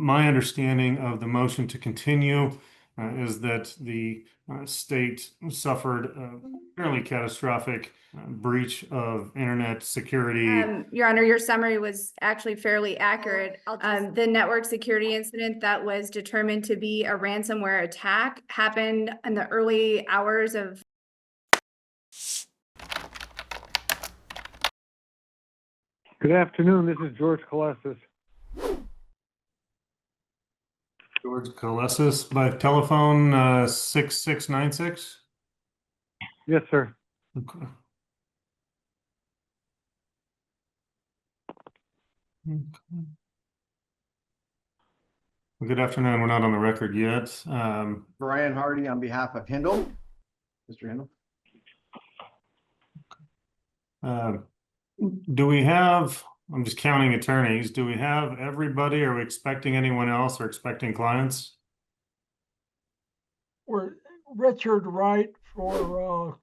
My understanding of the motion to continue is that the state suffered a fairly catastrophic breach of internet security. Your Honor, your summary was actually fairly accurate. The network security incident that was determined to be a ransomware attack happened in the early hours of. Good afternoon. This is George Kelesis. George Kelesis by telephone 6696. Yes, sir. Okay. Okay. Well, good afternoon. We're not on the record yet. Brian Hardy on behalf of Hindle. Mr. Hindle. Do we have, I'm just counting attorneys, do we have everybody? Are we expecting anyone else or expecting clients? We're Richard Wright for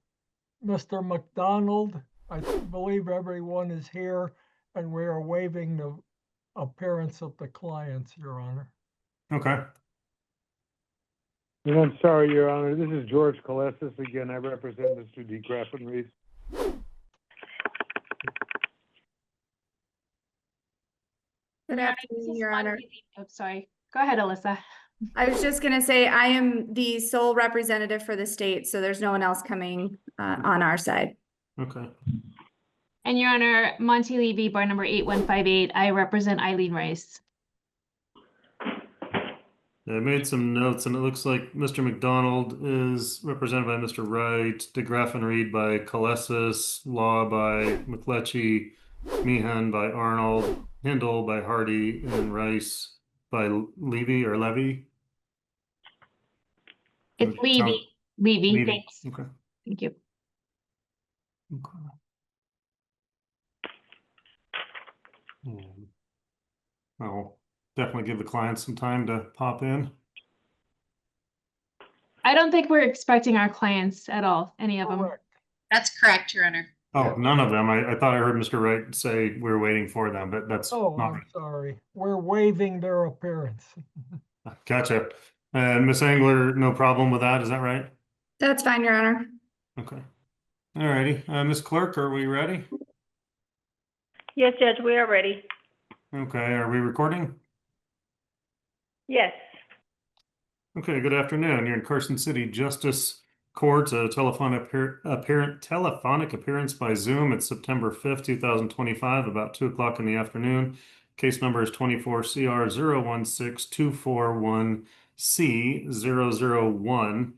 Mr. McDonald. I believe everyone is here, and we are waiving the appearance of the clients, Your Honor. Okay. And I'm sorry, Your Honor. This is George Kelesis again. I represent Mr. DeGraffenreid. Good afternoon, Your Honor. Oh, sorry. Go ahead, Alyssa. I was just gonna say, I am the sole representative for the state, so there's no one else coming on our side. Okay. And Your Honor, Monti Levy, bar number 8158. I represent Eileen Rice. I made some notes, and it looks like Mr. McDonald is represented by Mr. Wright, DeGraffenreid by Kelesis, Law by McLetchie, Meehan by Arnold, Hindle by Hardy, and Rice by Levy or Levy. It's Levy. Levy, thanks. Okay. Thank you. Okay. I'll definitely give the client some time to pop in. I don't think we're expecting our clients at all, any of them. Correct. That's correct, Your Honor. Oh, none of them. I thought I heard Mr. Wright say we were waiting for them, but that's Oh, not I'm sorry. We're waiving their appearance. right. Gotcha. And Miss Engler, no problem with that, is that right? That's fine, Your Honor. Okay. All righty. Miss Clerk, are we ready? Yes, Judge, we are ready. Okay, are we recording? Yes. Okay, good afternoon. You're in Carson City Justice Court, a telephonic appearance by Zoom. It's September 5th, 2025, about 2 o'clock in the afternoon. Case number is 24CR016241C001.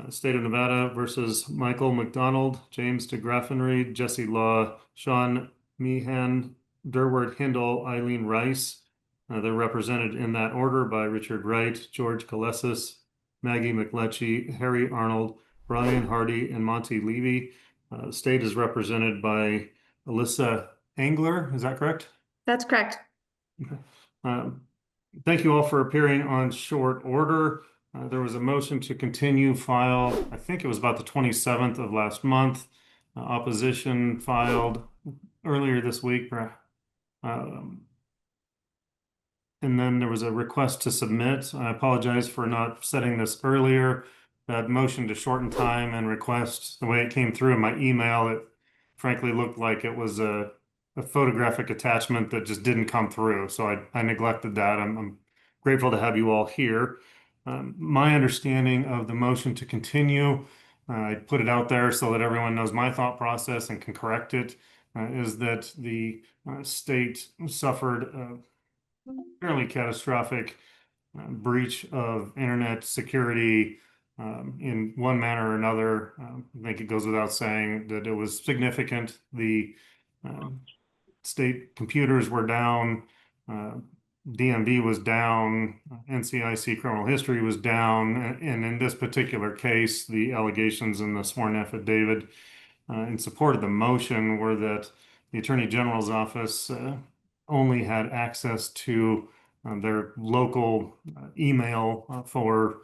State of Nevada versus Michael McDonald, James DeGraffenreid, Jesse Law, Shawn Meehan, Durward Hindle, Eileen Rice. They're represented in that order by Richard Wright, George Kelesis, Maggie McLetchie, Harry Arnold, Brian Hardy, and Monti Levy. The state is represented by Alyssa Engler. Is that correct? That's correct. Okay. Thank you all for appearing on short order. There was a motion to continue filed, I think it was about the 27th of last month. Opposition filed earlier this week. And then there was a request to submit. I apologize for not setting this earlier. That motion to shorten time and request, the way it came through in my email, it frankly looked like it was a photographic attachment that just didn't come through. So I neglected that. I'm grateful to have you all here. My understanding of the motion to continue, I put it out there so that everyone knows my thought process and can correct it, is that the state suffered a fairly catastrophic breach of internet security in one manner or another. I think it goes without saying that it was significant. The state computers were down, DMV was down, NCIC criminal history was down, and in this particular case, the allegations in the sworn affidavit in support of the motion were that the Attorney General's office only had access to their local email for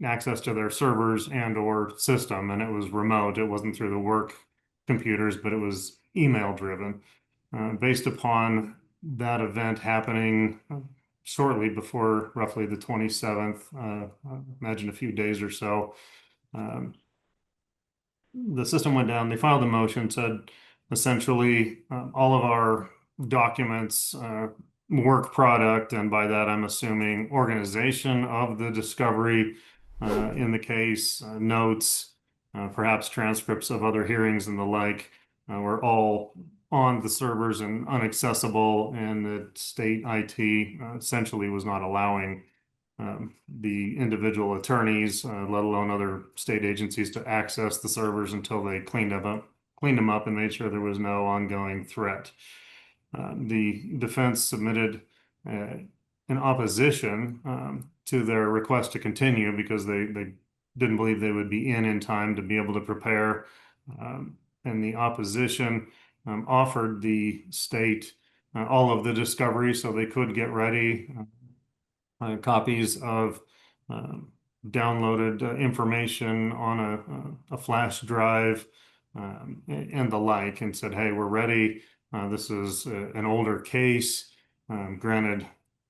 access to their servers and or system, and it was remote. It wasn't through the work computers, but it was email driven. Based upon that event happening shortly before roughly the 27th, I imagine a few days or so. The system went down. They filed a motion, said essentially all of our documents, work product, and by that I'm assuming organization of the discovery in the case, notes, perhaps transcripts of other hearings and the like, were all on the servers and inaccessible, and the state IT essentially was not allowing the individual attorneys, let alone other state agencies, to access the servers until they cleaned them up and made sure there was no ongoing threat. The defense submitted an opposition to their request to continue because they didn't believe they would be in time to be able to prepare. And the opposition offered the state all of the discovery so they could get ready. Copies of downloaded information on a flash drive and the like, and said, hey, we're ready. This is an older case. Granted,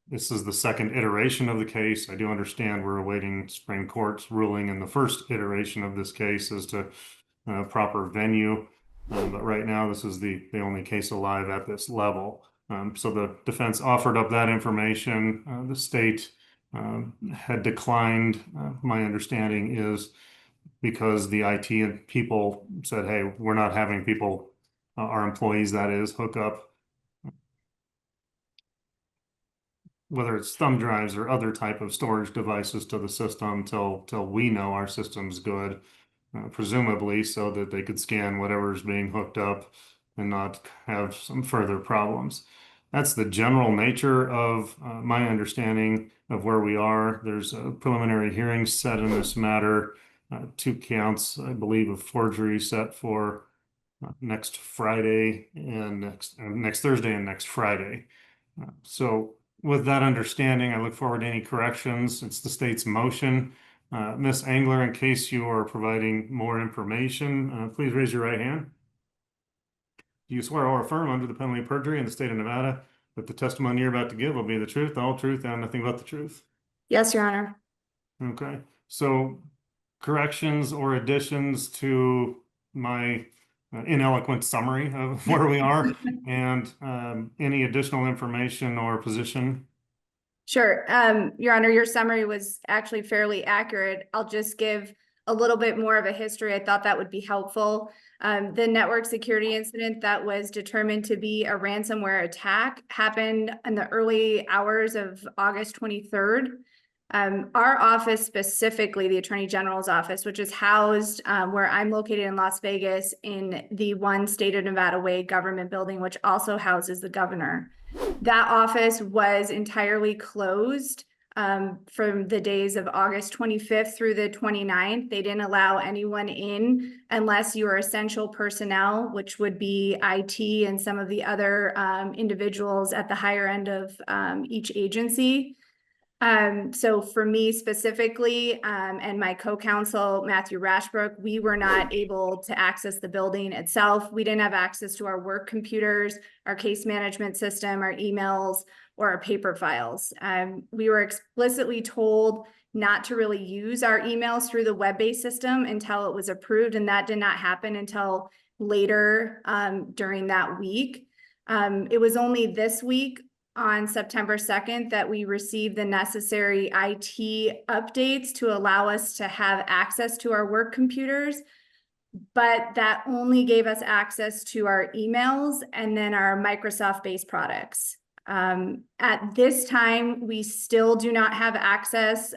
this is the second iteration of the case. I do understand we're awaiting Supreme Court's ruling in the first iteration of this case as to proper venue. But right now, this is the only case alive at this level. So the defense offered up that information. The state had declined. My understanding is because the IT people said, hey, we're not having people, our employees, that is, hook up, whether it's thumb drives or other type of storage devices to the system till we know our system's good, presumably so that they could scan whatever's being hooked up and not have some further problems. That's the general nature of my understanding of where we are. There's a preliminary hearing set in this matter, 2 counts, I believe, of forgery set for next Friday and next Thursday and next Friday. So with that understanding, I look forward to any corrections. It's the state's motion. Ms. Engler, in case you are providing more information, please raise your right hand. Do you swear or affirm under the penalty of perjury in the state of Nevada that the testimony you're about to give will be the truth, the whole truth, and nothing but the truth? Yes, Your Honor. Okay, so corrections or additions to my ineloquent summary of where we are and any additional information or position? Sure. Your Honor, your summary was actually fairly accurate. I'll just give a little bit more of a history. I thought that would be helpful. The network security incident that was determined to be a ransomware attack happened in the early hours of August 23rd. Our office, specifically the Attorney General's office, which is housed where I'm located in Las Vegas in the One State of Nevada Way government building, which also houses the governor. That office was entirely closed from the days of August 25th through the 29th. They didn't allow anyone in unless you were essential personnel, which would be IT and some of the other individuals at the higher end of each agency. So for me specifically, and my co-counsel, Matthew Rashbrook, we were not able to access the building itself. We didn't have access to our work computers, our case management system, our emails, or our paper files. We were explicitly told not to really use our emails through the web-based system until it was approved, and that did not happen until later during that week. It was only this week on September 2nd that we received the necessary IT updates to allow us to have access to our work computers, but that only gave us access to our emails and then our Microsoft-based products. At this time, we still do not have access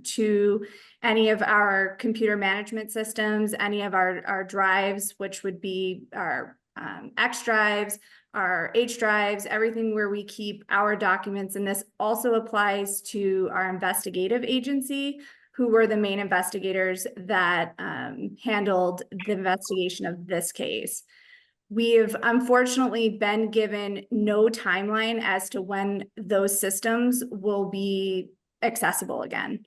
to any of our computer management systems, any of our drives, which would be our X drives, our H drives, everything where we keep our documents. And this also applies to our investigative agency, who were the main investigators that handled the investigation of this case. We have unfortunately been given no timeline as to when those systems will be accessible again.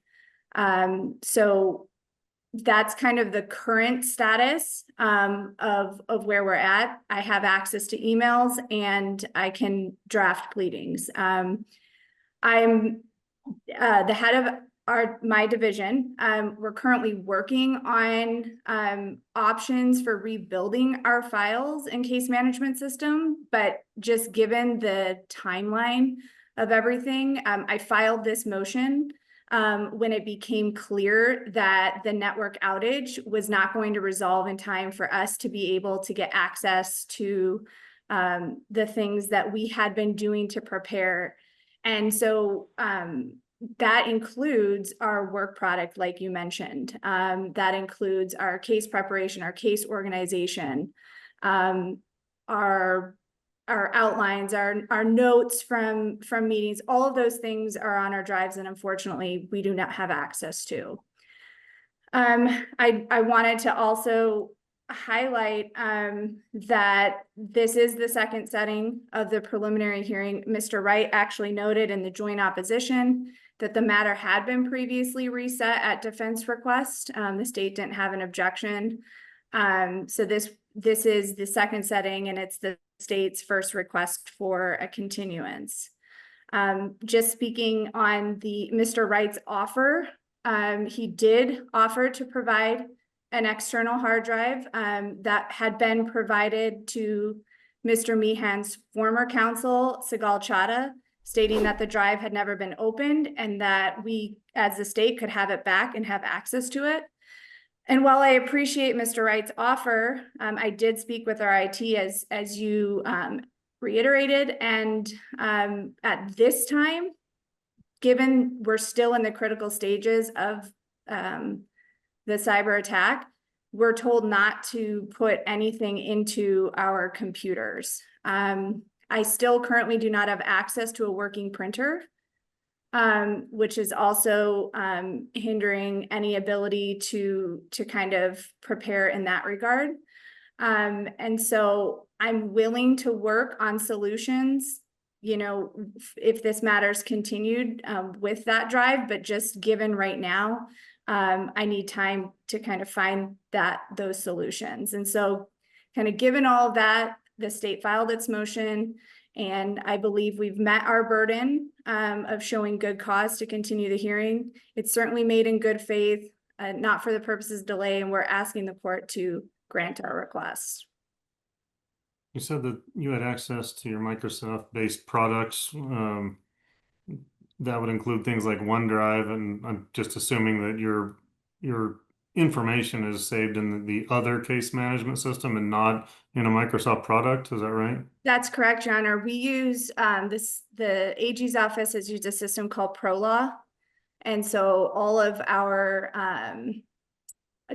So that's kind of the current status of where we're at. I have access to emails and I can draft pleadings. I'm the head of my division. We're currently working on options for rebuilding our files and case management system, but just given the timeline of everything, I filed this motion when it became clear that the network outage was not going to resolve in time for us to be able to get access to the things that we had been doing to prepare. And so that includes our work product, like you mentioned. That includes our case preparation, our case organization, our outlines, our notes from meetings. All of those things are on our drives, and unfortunately, we do not have access to. I wanted to also highlight that this is the second setting of the preliminary hearing. Mr. Wright actually noted in the joint opposition that the matter had been previously reset at defense request. The state didn't have an objection. So this is the second setting, and it's the state's first request for a continuance. Just speaking on Mr. Wright's offer, he did offer to provide an external hard drive that had been provided to Mr. Meehan's former counsel, Sigal Chadha, stating that the drive had never been opened and that we, as the state, could have it back and have access to it. And while I appreciate Mr. Wright's offer, I did speak with our IT as you reiterated, and at this time, given we're still in the critical stages of the cyber attack, we're told not to put anything into our computers. I still currently do not have access to a working printer, which is also hindering any ability to kind of prepare in that regard. And so I'm willing to work on solutions, you know, if this matter's continued with that drive, but just given right now, I need time to kind of find those solutions. And so kind of given all of that, the state filed its motion, and I believe we've met our burden of showing good cause to continue the hearing. It's certainly made in good faith, not for the purposes of delay, and we're asking the court to grant our request. You said that you had access to your Microsoft-based products. That would include things like OneDrive, and I'm just assuming that your information is saved in the other case management system and not in a Microsoft product. Is that right? That's correct, Your Honor. We use the AG's office has used a system called ProLaw. And so all of our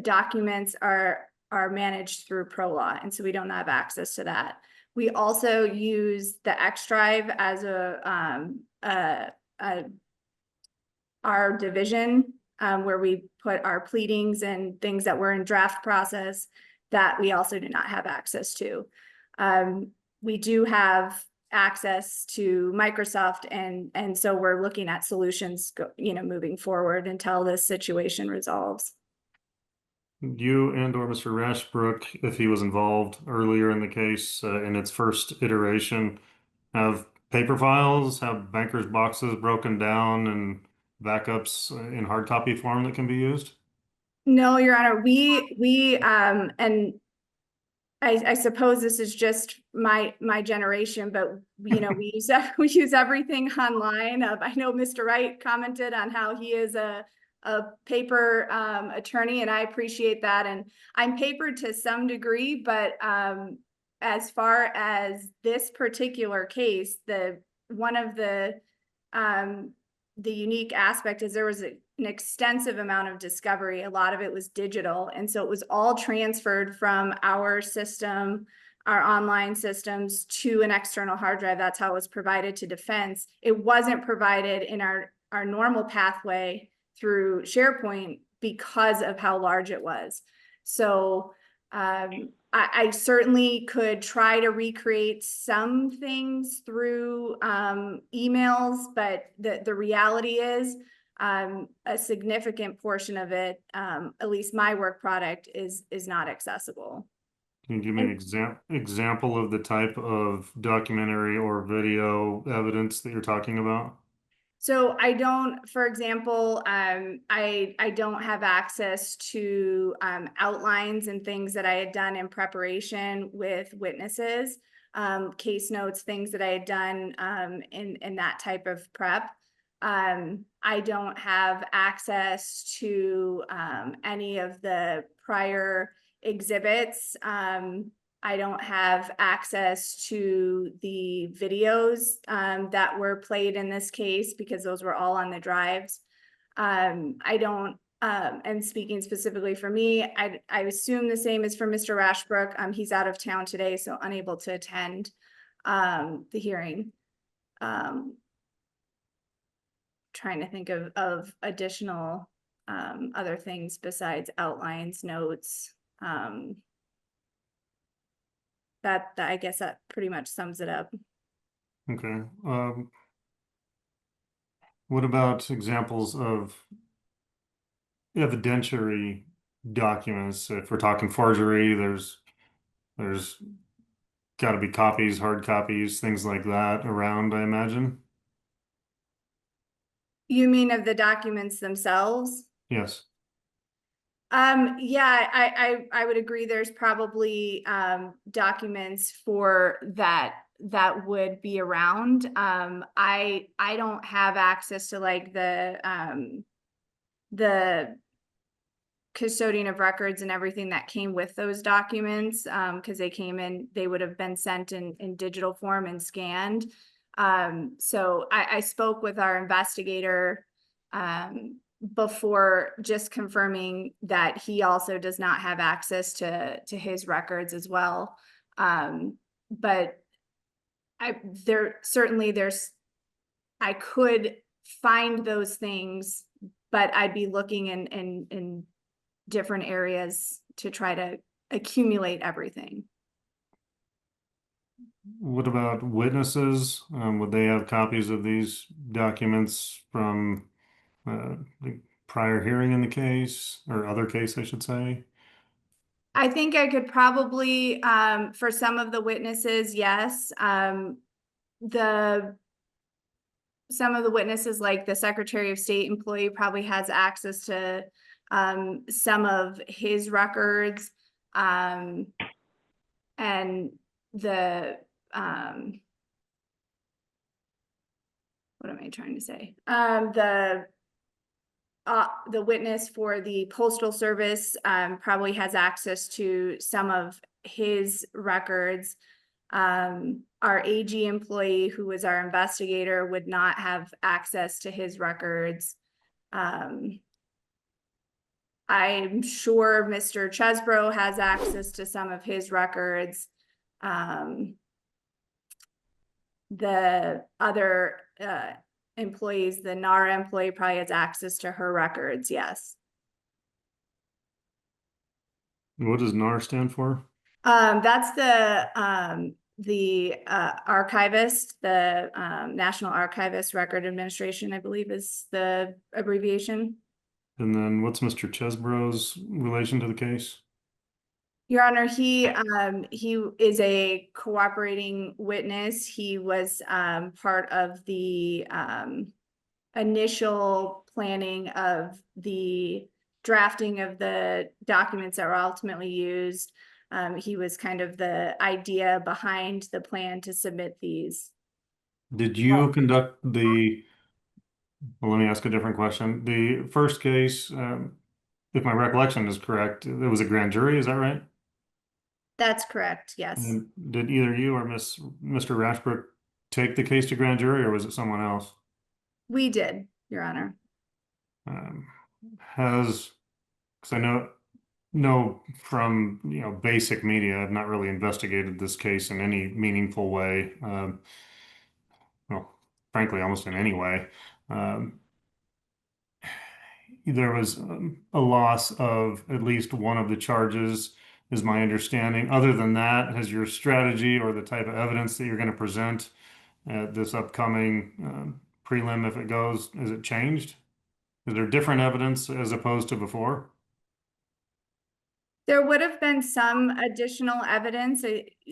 documents are managed through ProLaw. And so we don't have access to that. We also use the X Drive as our division where we put our pleadings and things that were in draft process that we also do not have access to. We do have access to Microsoft, and so we're looking at solutions, moving forward until this situation resolves. You and or Mr. Rashbrook, if he was involved earlier in the case in its first iteration, have paper files, have bankers' boxes broken down and backups in hard copy form that can be used? No, Your Honor, we and I suppose this is just my generation, but we use everything online. I know Mr. Wright commented on how he is a paper attorney, and I appreciate that. And I'm papered to some degree, but as far as this particular case, one of the unique aspect is there was an extensive amount of discovery. A lot of it was digital. And so it was all transferred from our system, our online systems, to an external hard drive. That's how it was provided to defense. It wasn't provided in our normal pathway through SharePoint because of how large it was. So I certainly could try to recreate some things through emails, but the reality is a significant portion of it, at least my work product, is not accessible. Can you give me an example of the type of documentary or video evidence that you're talking about? So I don't, for example, I don't have access to outlines and things that I had done in preparation with witnesses, case notes, things that I had done in that type of prep. I don't have access to any of the prior exhibits. I don't have access to the videos that were played in this case because those were all on the drives. I don't, and speaking specifically for me, I assume the same is for Mr. Rashbrook. He's out of town today, so unable to attend the hearing. Trying to think of additional other things besides outlines, notes. That I guess that pretty much sums it up. Okay. What about examples of evidentiary documents? If we're talking forgery, there's got to be copies, hard copies, things like that around, I imagine. You mean of the documents themselves? Yes. Yeah, I would agree. There's probably documents for that would be around. I don't have access to like the custodian of records and everything that came with those documents, because they would have been sent in digital form and scanned. So I spoke with our investigator before, just confirming that he also does not have access to his records as well. But I could find those things, but I'd be looking in different areas to try to accumulate everything. What about witnesses? Would they have copies of these documents from the prior hearing in the case, or other case, I should say? I think I could probably, for some of the witnesses, yes. Some of the witnesses, like the Secretary of State employee, probably has access to some of his records. And the, what am I trying to say? The witness for the Postal Service probably has access to some of his records. Our AG employee, who was our investigator, would not have access to his records. I'm sure Mr. Chesbro has access to some of his records. The other employees, the NARA employee probably has access to her records, yes. What does NAR stand for? That's the archivist, the National Archivist Record Administration, I believe is the abbreviation. And then what's Mr. Chesbro's relation to the case? Your Honor, he is a cooperating witness. He was part of the initial planning of the drafting of the documents that were ultimately used. He was kind of the idea behind the plan to submit these. Did you conduct well, let me ask a different question. The first case, if my recollection is correct, there was a grand jury, is that right? That's correct, yes. And did either you or Mr. Rashbrook take the case to grand jury, or was it someone else? We did, Your Honor. Because I know from basic media, I've not really investigated this case in any meaningful way. Well, frankly, almost in any way. There was a loss of at least one of the charges, is my understanding. Other than that, has your strategy or the type of evidence that you're going to present at this upcoming prelim, if it goes, has it changed? Is there different evidence as opposed to before? There would have been some additional evidence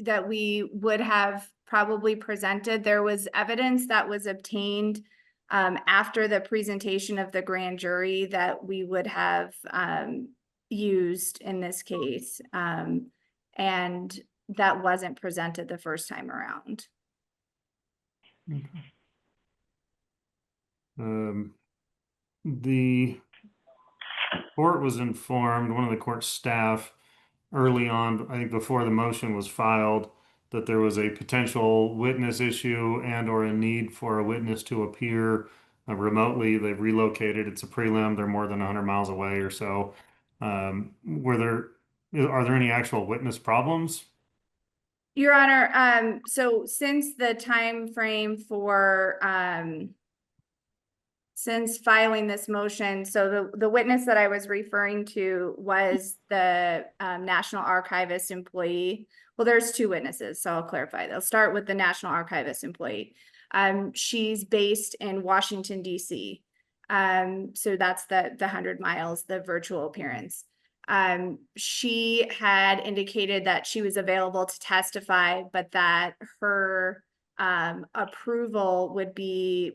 that we would have probably presented. There was evidence that was obtained after the presentation of the grand jury that we would have used in this case. And that wasn't presented the first time around. The court was informed, one of the court staff early on, I think before the motion was filed, that there was a potential witness issue and or a need for a witness to appear remotely. They've relocated. It's a prelim. They're more than 100 miles away or so. Are there any actual witness problems? Your Honor, so since the time frame for since filing this motion, so the witness that I was referring to was the National Archivist employee. Well, there's two witnesses, so I'll clarify. They'll start with the National Archivist employee. She's based in Washington, D.C. So that's the 100 miles, the virtual appearance. She had indicated that she was available to testify, but that her approval would be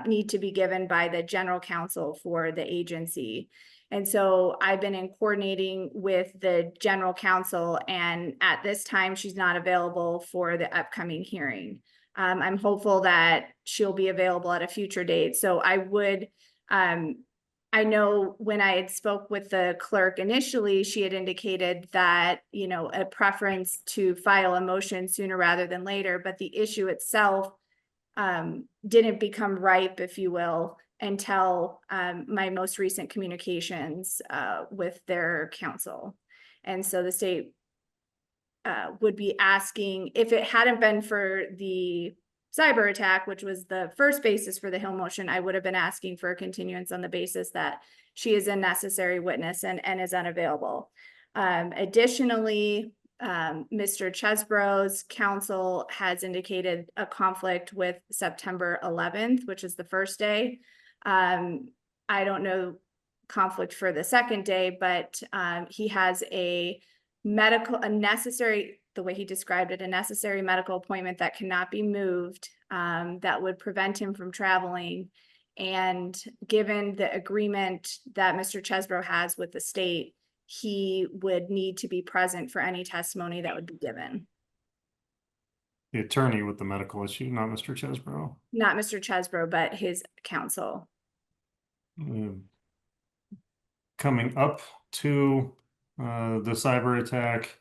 need to be given by the general counsel for the agency. And so I've been in coordinating with the general counsel, and at this time, she's not available for the upcoming hearing. I'm hopeful that she'll be available at a future date. So I would, I know when I had spoke with the clerk initially, she had indicated that, you know, a preference to file a motion sooner rather than later, but the issue itself didn't become ripe, if you will, until my most recent communications with their counsel. And so the state would be asking, if it hadn't been for the cyber attack, which was the first basis for the Hill motion, I would have been asking for a continuance on the basis that she is a necessary witness and is unavailable. Additionally, Mr. Chesbrough's counsel has indicated a conflict with September 11th, which is the first day. I don't know conflict for the second day, but he has a necessary, the way he described it, a necessary medical appointment that cannot be moved, that would prevent him from traveling. And given the agreement that Mr. Chesbrough has with the state, he would need to be present for any testimony that would be given. The attorney with the medical issue, not Mr. Chesbrough. Not Mr. Chesbrough, but his counsel. Coming up to the cyber attack,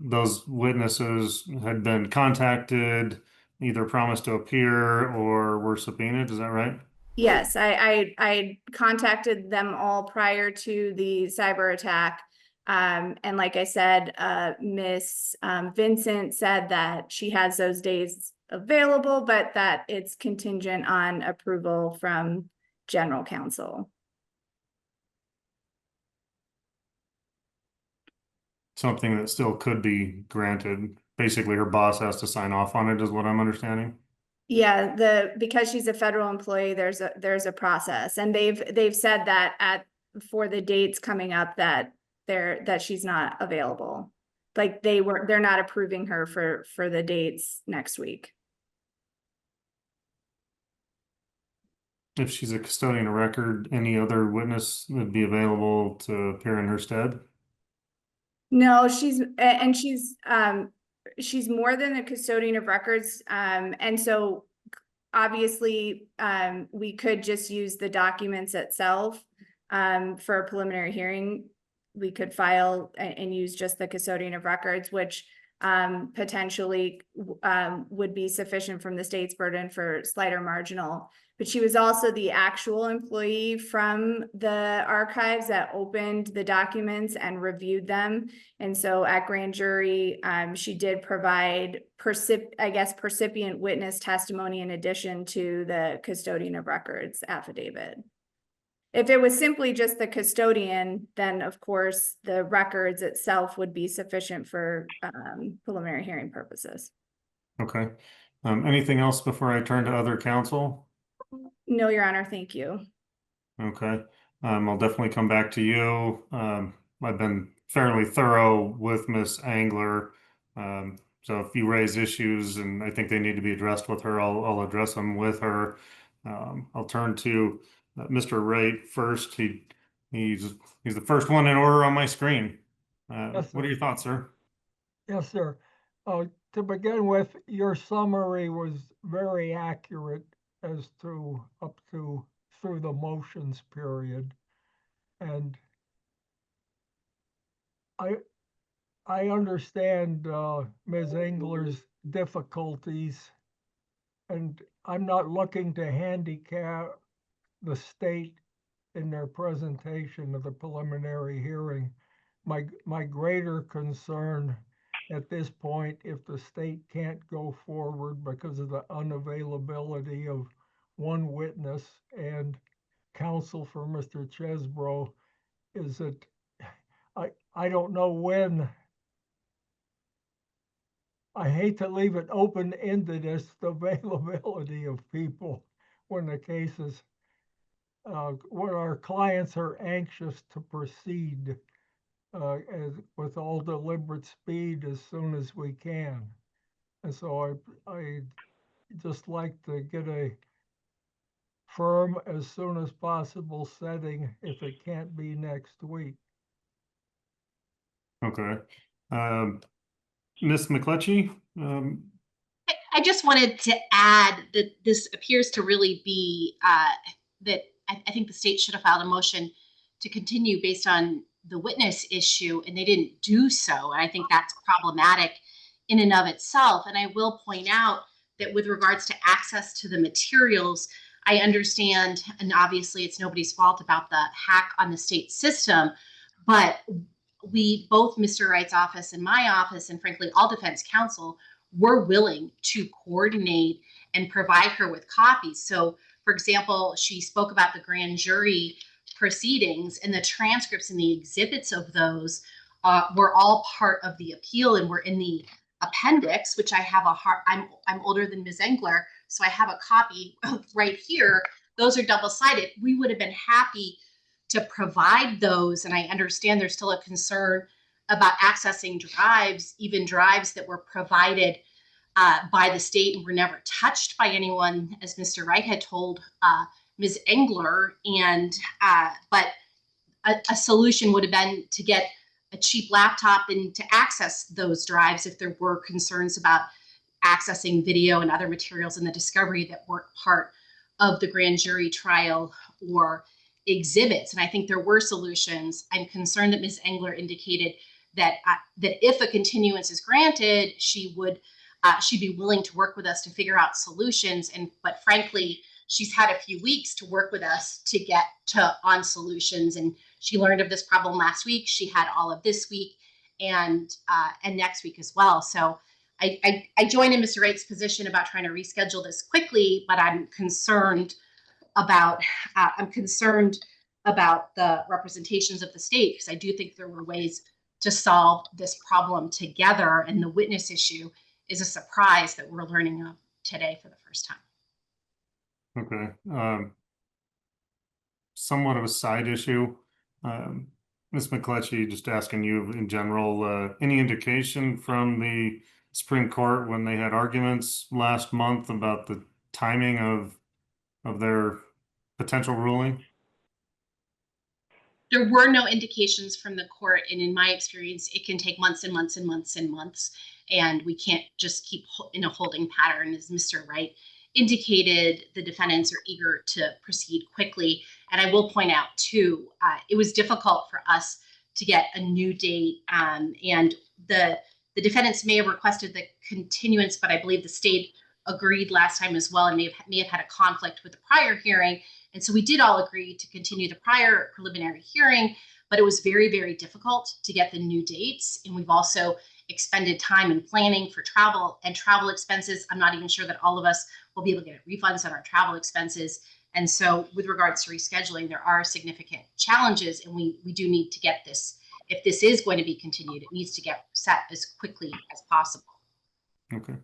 those witnesses had been contacted, either promised to appear or were subpoenaed. Is that right? Yes, I contacted them all prior to the cyber attack. And like I said, Miss Vincent said that she has those days available, but that it's contingent on approval from general counsel. Something that still could be granted. Basically, her boss has to sign off on it, is what I'm understanding. Yeah, because she's a federal employee, there's a process, and they've said that for the dates coming up that she's not available. Like they're not approving her for the dates next week. If she's a custodian of record, any other witness would be available to appear in her stead? No, she's more than a custodian of records. And so obviously we could just use the documents itself for a preliminary hearing. We could file and use just the custodian of records, which potentially would be sufficient from the state's burden for slight or marginal. But she was also the actual employee from the archives that opened the documents and reviewed them. And so at grand jury, she did provide, percipient witness testimony in addition to the custodian of records affidavit. If it was simply just the custodian, then of course the records itself would be sufficient for preliminary hearing purposes. Okay. Anything else before I turn to other counsel? No, Your Honor, thank you. Okay. I'll definitely come back to you. I've been fairly thorough with Miss Engler. So if you raise issues and I think they need to be addressed with her, I'll address them with her. I'll turn to Mr. Wright first. He's the first one in order on my screen. Yes, What are sir. your thoughts, sir? Yes, sir. To begin with, your summary was very accurate as to up to through the motions period. And I understand Ms. Engler's difficulties, and I'm not looking to handicap the state in their presentation of the preliminary hearing. My greater concern at this point, if the state can't go forward because of the unavailability of one witness and counsel for Mr. Chesbro, is that I don't know when. I hate to leave it open-ended as to the availability of people when the cases, when our clients are anxious to proceed with all deliberate speed as soon as we can. And so I just like to get a firm as soon as possible setting if it can't be next week. Okay. Ms. McLetchie, I just wanted to add that this appears to really be that I think the state should have filed a motion to continue based on the witness issue, and they didn't do so. And I think that's problematic in and of itself. And I will point out that with regards to access to the materials, I understand, and obviously it's nobody's fault about the hack on the state system, but we, both Mr. Wright's office and my office, and frankly, all defense counsel, were willing to coordinate and provide her with copies. So, for example, she spoke about the grand jury proceedings, and the transcripts and the exhibits of those were all part of the appeal and were in the appendix, which I have I'm older than Ms. Engler, so I have a copy right here. Those are double-sided. We would have been happy to provide those, and I understand there's still a concern about accessing drives, even drives that were provided by the state and were never touched by anyone, as Mr. Wright had told Ms. Engler. And but a solution would have been to get a cheap laptop and to access those drives if there were concerns about accessing video and other materials in the discovery that weren't part of the grand jury trial or exhibits. And I think there were solutions. I'm concerned that Ms. Engler indicated that that if a continuance is granted, she'd be willing to work with us to figure out solutions. But frankly, she's had a few weeks to work with us to get on solutions. And she learned of this problem last week. She had all of this week and next week as well. So I join in Mr. Wright's position about trying to reschedule this quickly, but I'm concerned about the representations of the state, because I do think there were ways to solve this problem together, and the witness issue is a surprise that we're learning of today for the first time. okay. Somewhat of a side issue. Ms. McLetchie, just asking you in general, any indication from the Supreme Court when they had arguments last month about the timing of their potential ruling? There were no indications from the court, and in my experience, it can take months and months and months and months, and we can't just keep in a holding pattern. As Mr. Wright indicated, the defendants are eager to proceed quickly. And I will point out too, it was difficult for us to get a new date, and the defendants may have requested the continuance, but I believe the state agreed last time as well, and may have had a conflict with the prior hearing. And so we did all agree to continue the prior preliminary hearing, but it was very, very difficult to get the new dates. And we've also expended time in planning for travel and travel expenses. I'm not even sure that all of us will be able to get refunds on our travel expenses. And so with regards to rescheduling, there are significant challenges, and we do need to get this. If this is going to be continued, it needs to get set as quickly as possible. Okay.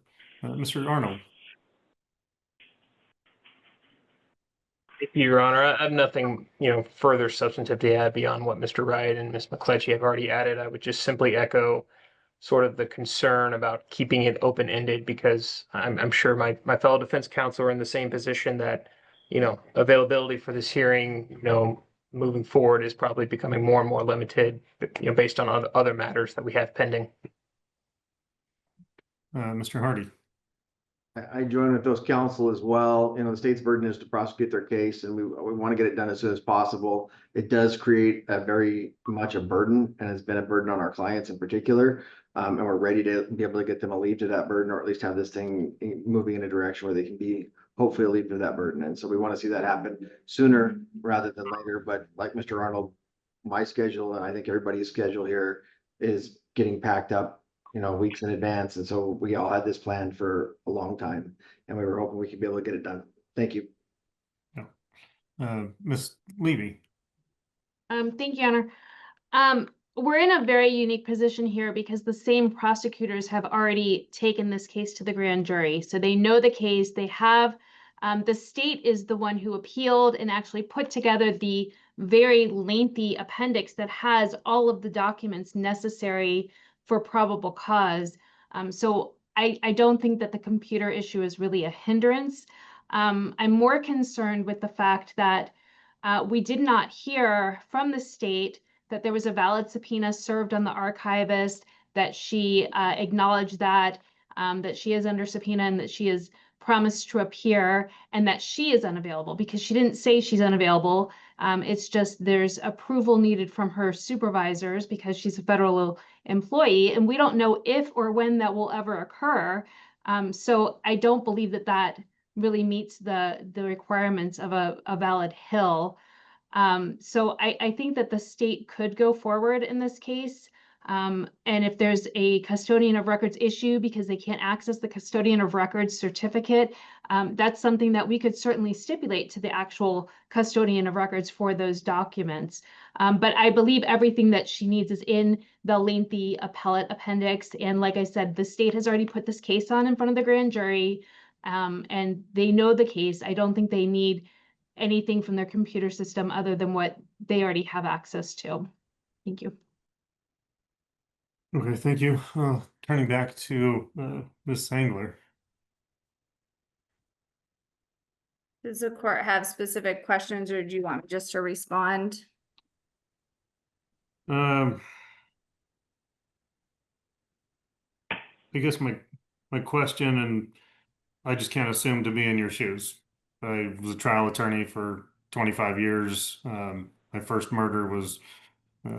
Mr. Arnold. Thank you, Your Honor. I have nothing, further substantive to add beyond what Mr. Wright and Ms. McLetchie have already added. I would just simply echo sort of the concern about keeping it open-ended, because I'm sure my fellow defense counsel are in the same position that, availability for this hearing, moving forward is probably becoming more and more limited, based on other matters that we have pending. Mr. Hardy. I join with those counsel as well. The state's burden is to prosecute their case, and we want to get it done as soon as possible. It does create a very much a burden, and has been a burden on our clients in particular. And we're ready to be able to get them alleviated to that burden, or at least have this thing moving in a direction where they can be hopefully alleviated to that burden. And so we want to see that happen sooner rather than later. But like Mr. Arnold, my schedule, and I think everybody's schedule here, is getting packed up weeks in advance. And so we all had this planned for a long time, and we were hoping we could be able to get it done. Thank you. Ms. Levy. Thank you, Honor. We're in a very unique position here because the same prosecutors have already taken this case to the grand jury. So they know the case. They have, the state is the one who appealed and actually put together the very lengthy appendix that has all of the documents necessary for probable cause. So I don't think that the computer issue is really a hindrance. I'm more concerned with the fact that we did not hear from the state that there was a valid subpoena served on the archivist, that she acknowledged that she is under subpoena and that she is promised to appear, and that she is unavailable, because she didn't say she's unavailable. It's just there's approval needed from her supervisors because she's a federal employee, and we don't know if or when that will ever occur. So I don't believe that that really meets the requirements of a valid Hill. So I think that the state could go forward in this case. And if there's a custodian of records issue because they can't access the custodian of records certificate, that's something that we could certainly stipulate to the actual custodian of records for those documents. But I believe everything that she needs is in the lengthy appellate appendix. And like I said, the state has already put this case on in front of the grand jury, and they know the case. I don't think they need anything from their computer system other than what they already have access to. Thank you. Okay, thank you. Turning back to Ms. Engler. Does the court have specific questions, or do you want me just to respond? I guess my question, and I just can't assume to be in your shoes. I was a trial attorney for 25 years. My first murder was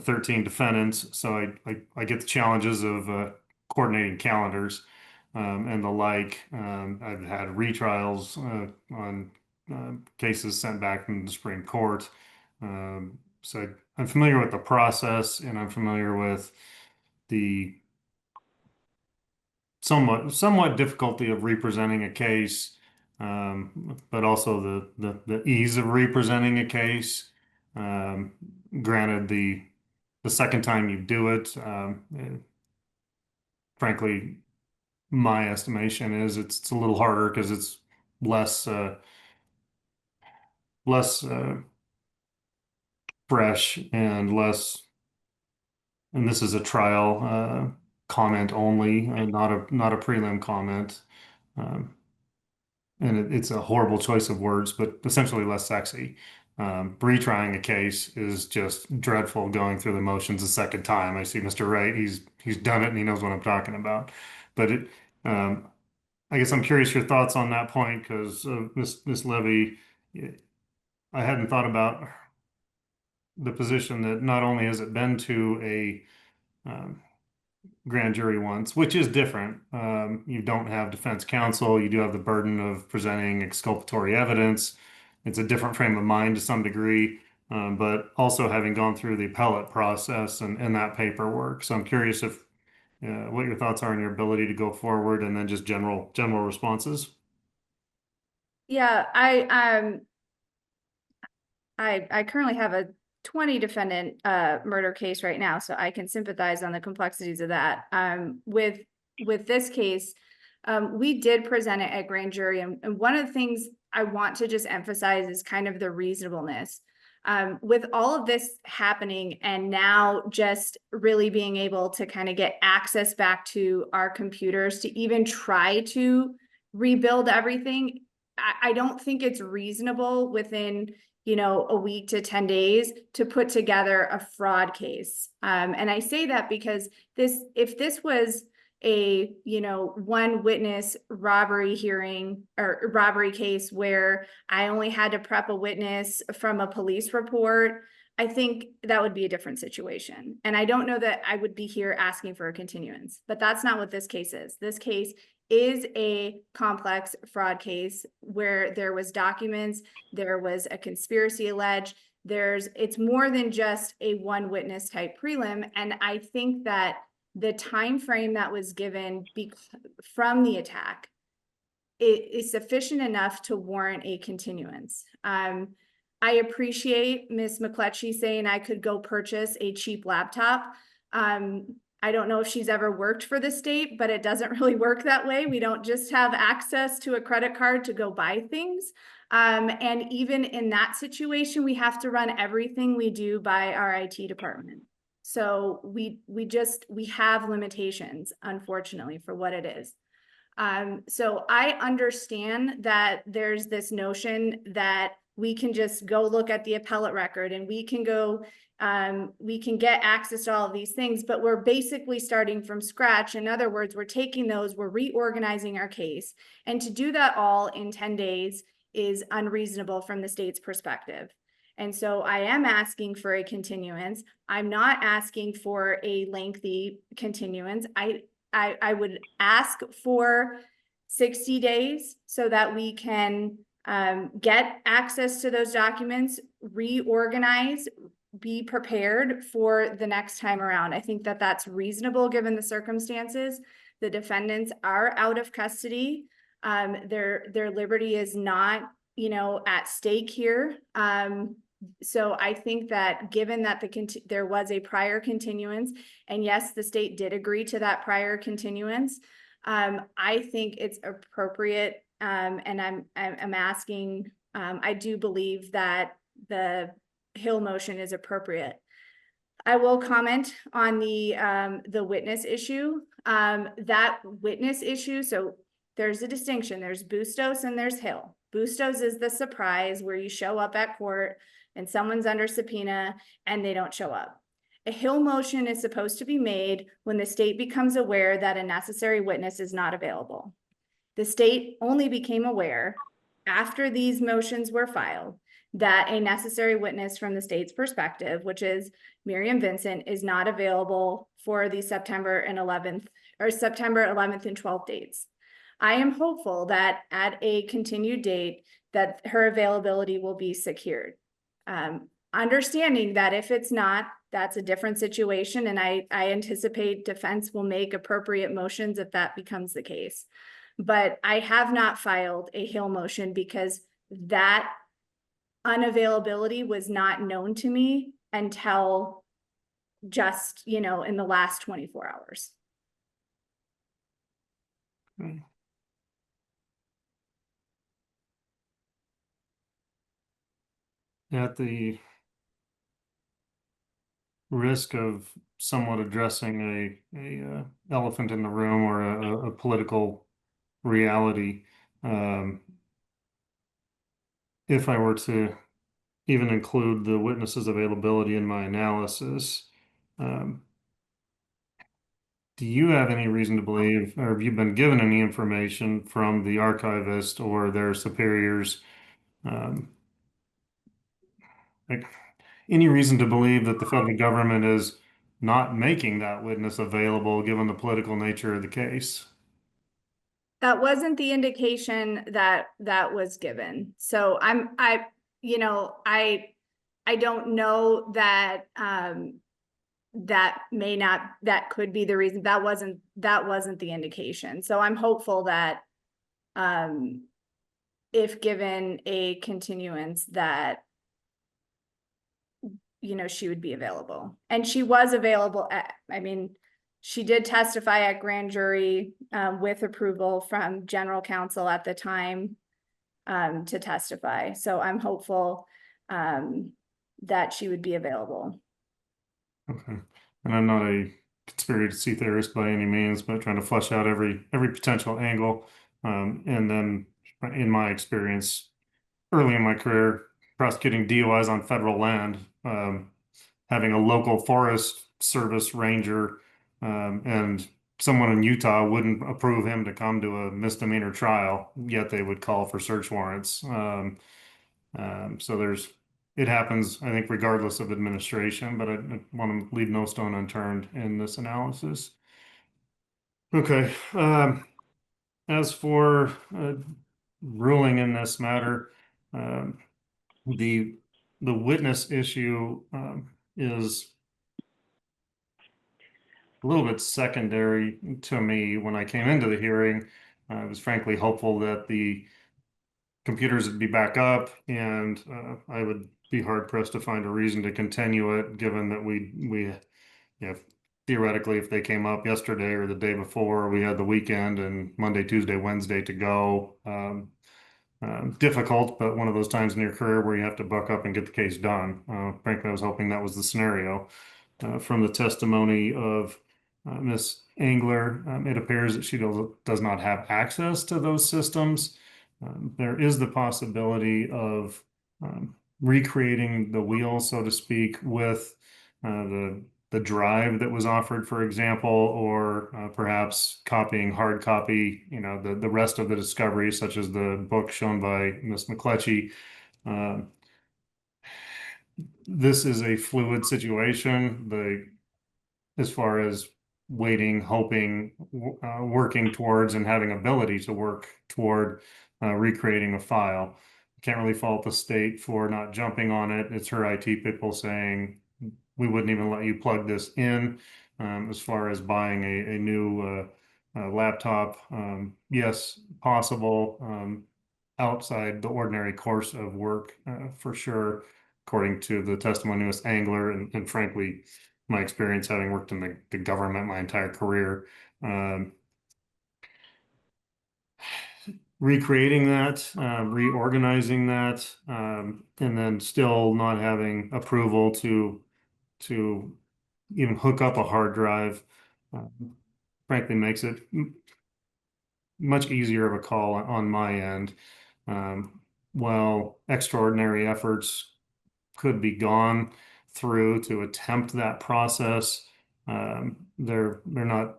13 defendants, so I get the challenges of coordinating calendars and the like. I've had retrials on cases sent back from the Supreme Court. So I'm familiar with the process, and I'm familiar with the somewhat difficulty of representing a case, but also the ease of representing a case. Granted, the second time you do it, frankly, my estimation is it's a little harder because it's less fresh and less. And this is a trial comment only, and not a prelim comment. And it's a horrible choice of words, but essentially less sexy. Retrying a case is just dreadful going through the motions a second time. I see Mr. Wright, he's done it and he knows what I'm talking about. But I guess I'm curious your thoughts on that point, because Ms. Levy, I hadn't thought about the position that not only has it been to a grand jury once, which is different. You don't have defense counsel. You do have the burden of presenting exculpatory evidence. It's a different frame of mind to some degree, but also having gone through the appellate process and that paperwork. So I'm curious if what your thoughts are on your ability to go forward, and then just general responses. Yeah, I currently have a 20 defendant murder case right now, so I can sympathize on the complexities of that. With this case, we did present it at grand jury, and one of the things I want to just emphasize is kind of the reasonableness. With all of this happening, and now just really being able to kind of get access back to our computers to even try to rebuild everything, I don't think it's reasonable within, you know, a week to 10 days to put together a fraud case. And I say that because if this was a, you know, one witness robbery hearing or robbery case where I only had to prep a witness from a police report, I think that would be a different situation. And I don't know that I would be here asking for a continuance, but that's not what this case is. This case is a complex fraud case where there was documents, there was a conspiracy alleged, it's more than just a one witness type prelim. And I think that the time frame that was given from the attack is sufficient enough to warrant a continuance. I appreciate Ms. McLetchie saying I could go purchase a cheap laptop. I don't know if she's ever worked for the state, but it doesn't really work that way. We don't just have access to a credit card to go buy things. And even in that situation, we have to run everything we do by our IT department. So we have limitations, unfortunately, for what it is. So I understand that there's this notion that we can just go look at the appellate record and we can go, we can get access to all of these things, but we're basically starting from scratch. In other words, we're taking those, we're reorganizing our case. And to do that all in 10 days is unreasonable from the state's perspective. And so I am asking for a continuance. I'm not asking for a lengthy continuance. I would ask for 60 days so that we can get access to those documents, reorganize, be prepared for the next time around. I think that that's reasonable given the circumstances. The defendants are out of custody. Their liberty is not, you know, at stake here. So I think that given that there was a prior continuance, and yes, the state did agree to that prior continuance, I think it's appropriate. And I'm asking, I do believe that the Hill motion is appropriate. I will comment on the witness issue. That witness issue, so there's a distinction. There's Bustos and there's Hill. Bustos is the surprise where you show up at court and someone's under subpoena and they don't show up. A Hill motion is supposed to be made when the state becomes aware that a necessary witness is not available. The state only became aware after these motions were filed that a necessary witness from the state's perspective, which is Miriam Vincent, is not available for the September 11th and 12th dates. I am hopeful that at a continued date that her availability will be secured. Understanding that if it's not, that's a different situation, and I anticipate defense will make appropriate motions if that becomes the case. But I have not filed a Hill motion because that unavailability was not known to me until just, you know, in the last 24 hours. Okay. At the risk of somewhat addressing a elephant in the room or a political reality, if I were to even include the witnesses' availability in my analysis, do you have any reason to believe, or have you been given any information from the archivist or their superiors, like any reason to believe that the federal government is not making that witness available given the political nature of the case? That wasn't the indication that was given. So I don't know that that could be the reason. That wasn't the indication. So I'm hopeful that if given a continuance that, you know, she would be available. And she was available she did testify at grand jury with approval from general counsel at the time to testify. So I'm hopeful that she would be available. Okay. And I'm not a conspiracy theorist by any means, but trying to flesh out every potential angle. And then in my experience, early in my career, prosecuting DUIs on federal land, having a local Forest Service ranger and someone in Utah wouldn't approve him to come to a misdemeanor trial, yet they would call for search warrants. So it happens, I think, regardless of administration, but I want to leave no stone unturned in this analysis. Okay. As for ruling in this matter, the witness issue is a little bit secondary to me. When I came into the hearing, I was frankly hopeful that the computers would be back up, and I would be hard pressed to find a reason to continue it, given that we you know, theoretically, if they came up yesterday or the day before, we had the weekend and Monday, Tuesday, Wednesday to go. Difficult, but one of those times in your career where you have to buck up and get the case done. Frankly, I was hoping that was the scenario. From the testimony of Ms. Engler, it appears that she does not have access to those systems. There is the possibility of recreating the wheel, so to speak, with the drive that was offered, for example, or perhaps copying hard copy, the rest of the discovery, such as the book shown by Ms. McLetchie. This is a fluid situation. As far as waiting, hoping, working towards, and having ability to work toward recreating a file. Can't really fault the state for not jumping on it. It's her IT people saying, we wouldn't even let you plug this in. As far as buying a new laptop, yes, possible, outside the ordinary course of work, for sure, according to the testimony of Ms. Engler, and frankly, my experience having worked in the government my entire career. Recreating that, reorganizing that, and then still not having approval to even hook up a hard drive, frankly makes it much easier of a call on my end. While extraordinary efforts could be gone through to attempt that process, they're not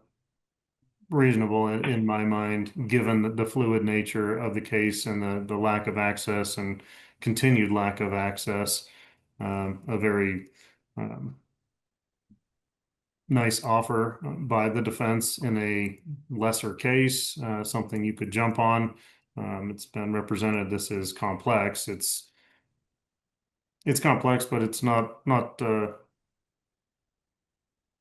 reasonable in my mind, given the fluid nature of the case and the lack of access and continued lack of access. A very nice offer by the defense in a lesser case, something you could jump on. It's been represented. This is complex. It's complex, but it's not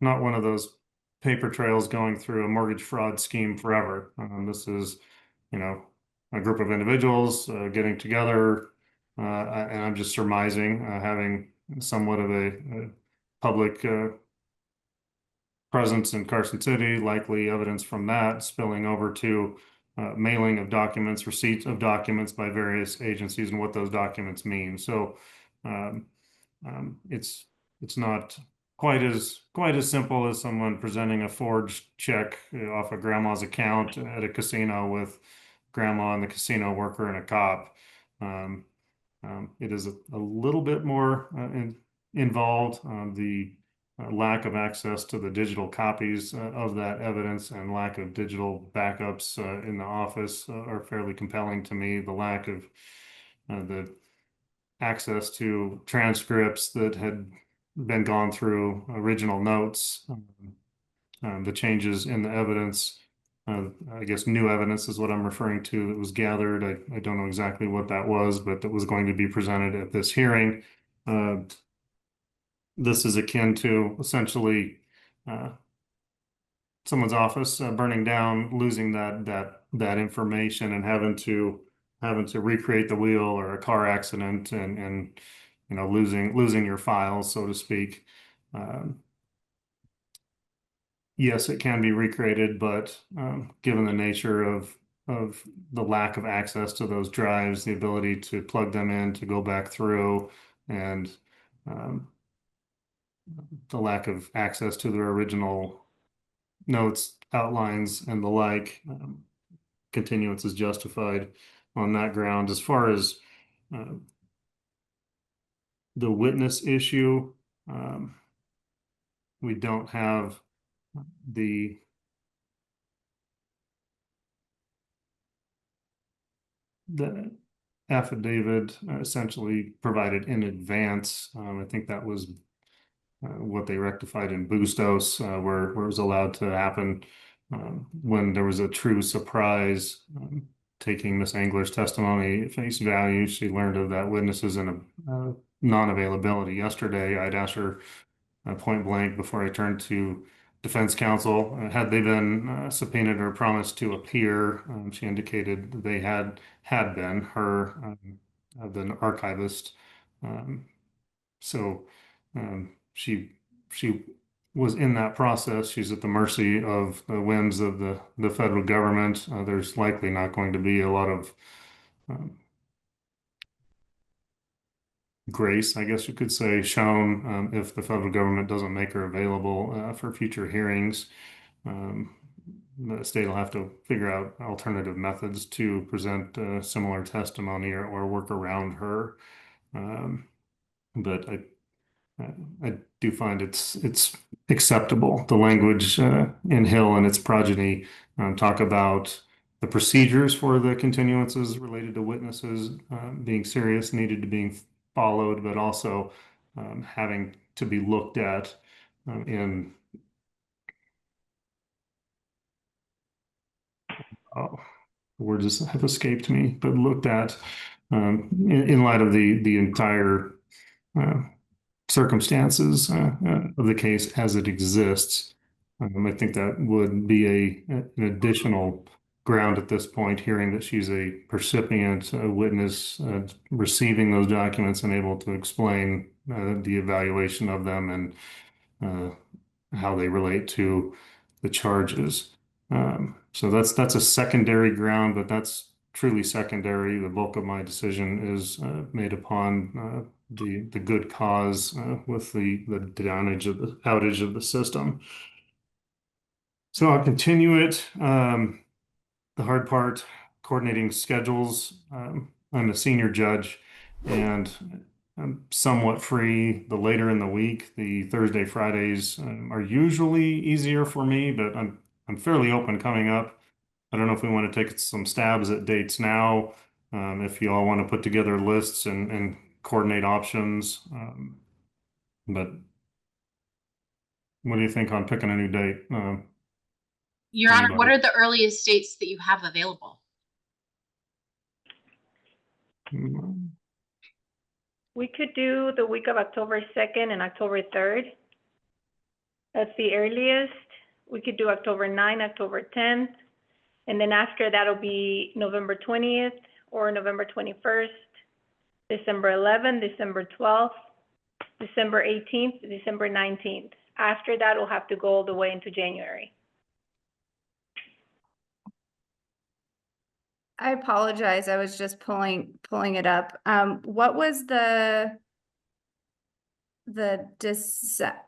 one of those paper trails going through a mortgage fraud scheme forever. This is, a group of individuals getting together, and I'm just surmising, having somewhat of a public presence in Carson City, likely evidence from that spilling over to mailing of documents, receipts of documents by various agencies, and what those documents mean. So it's not quite as simple as someone presenting a forged check off of grandma's account at a casino with grandma and the casino worker and a cop. It is a little bit more involved. The lack of access to the digital copies of that evidence and lack of digital backups in the office are fairly compelling to me. The lack of the access to transcripts that had been gone through, original notes, the changes in the evidence, I guess new evidence is what I'm referring to, that was gathered. I don't know exactly what that was, but that was going to be presented at this hearing. This is akin to essentially someone's office burning down, losing that information, and having to recreate the wheel, or a car accident, and losing your files, so to speak. Yes, it can be recreated, but given the nature of the lack of access to those drives, the ability to plug them in, to go back through, and the lack of access to their original notes, outlines, and the like, continuance is justified. on that ground. As far as the witness issue, we don't have the affidavit essentially provided in advance. I think that was what they rectified in Bustos, where it was allowed to happen when there was a true surprise. Taking Miss Engler's testimony at face value, she learned of that witnesses in a non-availability yesterday. I'd asked her point blank before I turned to defense counsel, had they been subpoenaed or promised to appear. She indicated they had been. Her the archivist. So she was in that process. She's at the mercy of the whims of the federal government. There's likely not going to be a lot of grace, I guess you could say, shown if the federal government doesn't make her available for future hearings. The state will have to figure out alternative methods to present similar testimony or work around her. But I do find it's acceptable. The language in Hill and its progeny talk about the procedures for the continuances related to witnesses being serious, needed to be followed, but also having to be looked at in words have escaped me, but looked at in light of the entire circumstances of the case as it exists. I think that would be an additional ground at this point, hearing that she's a percipient, a witness, receiving those documents and able to explain the evaluation of them and how they relate to the charges. So that's a secondary ground, but that's truly secondary. The bulk of my decision is made upon the good cause with the outage of the system. So I'll continue it. The hard part, coordinating schedules. I'm a senior judge and I'm somewhat free the later in the week. The Thursday, Fridays are usually easier for me, but I'm fairly open coming up. I don't know if we want to take some stabs at dates now. If you all want to put together lists and coordinate options. But what do you think on picking a new date? Your Honor, Anybody? what are the earliest dates that you have available? We could do the week of October 2nd and October 3rd. That's the earliest. We could do October 9th, October 10th. And then after that'll be November 20th or November 21st, December 11th, December 12th, December 18th, December 19th. After that, we'll have to go all the way into January. I apologize. I was just pulling it up. What was the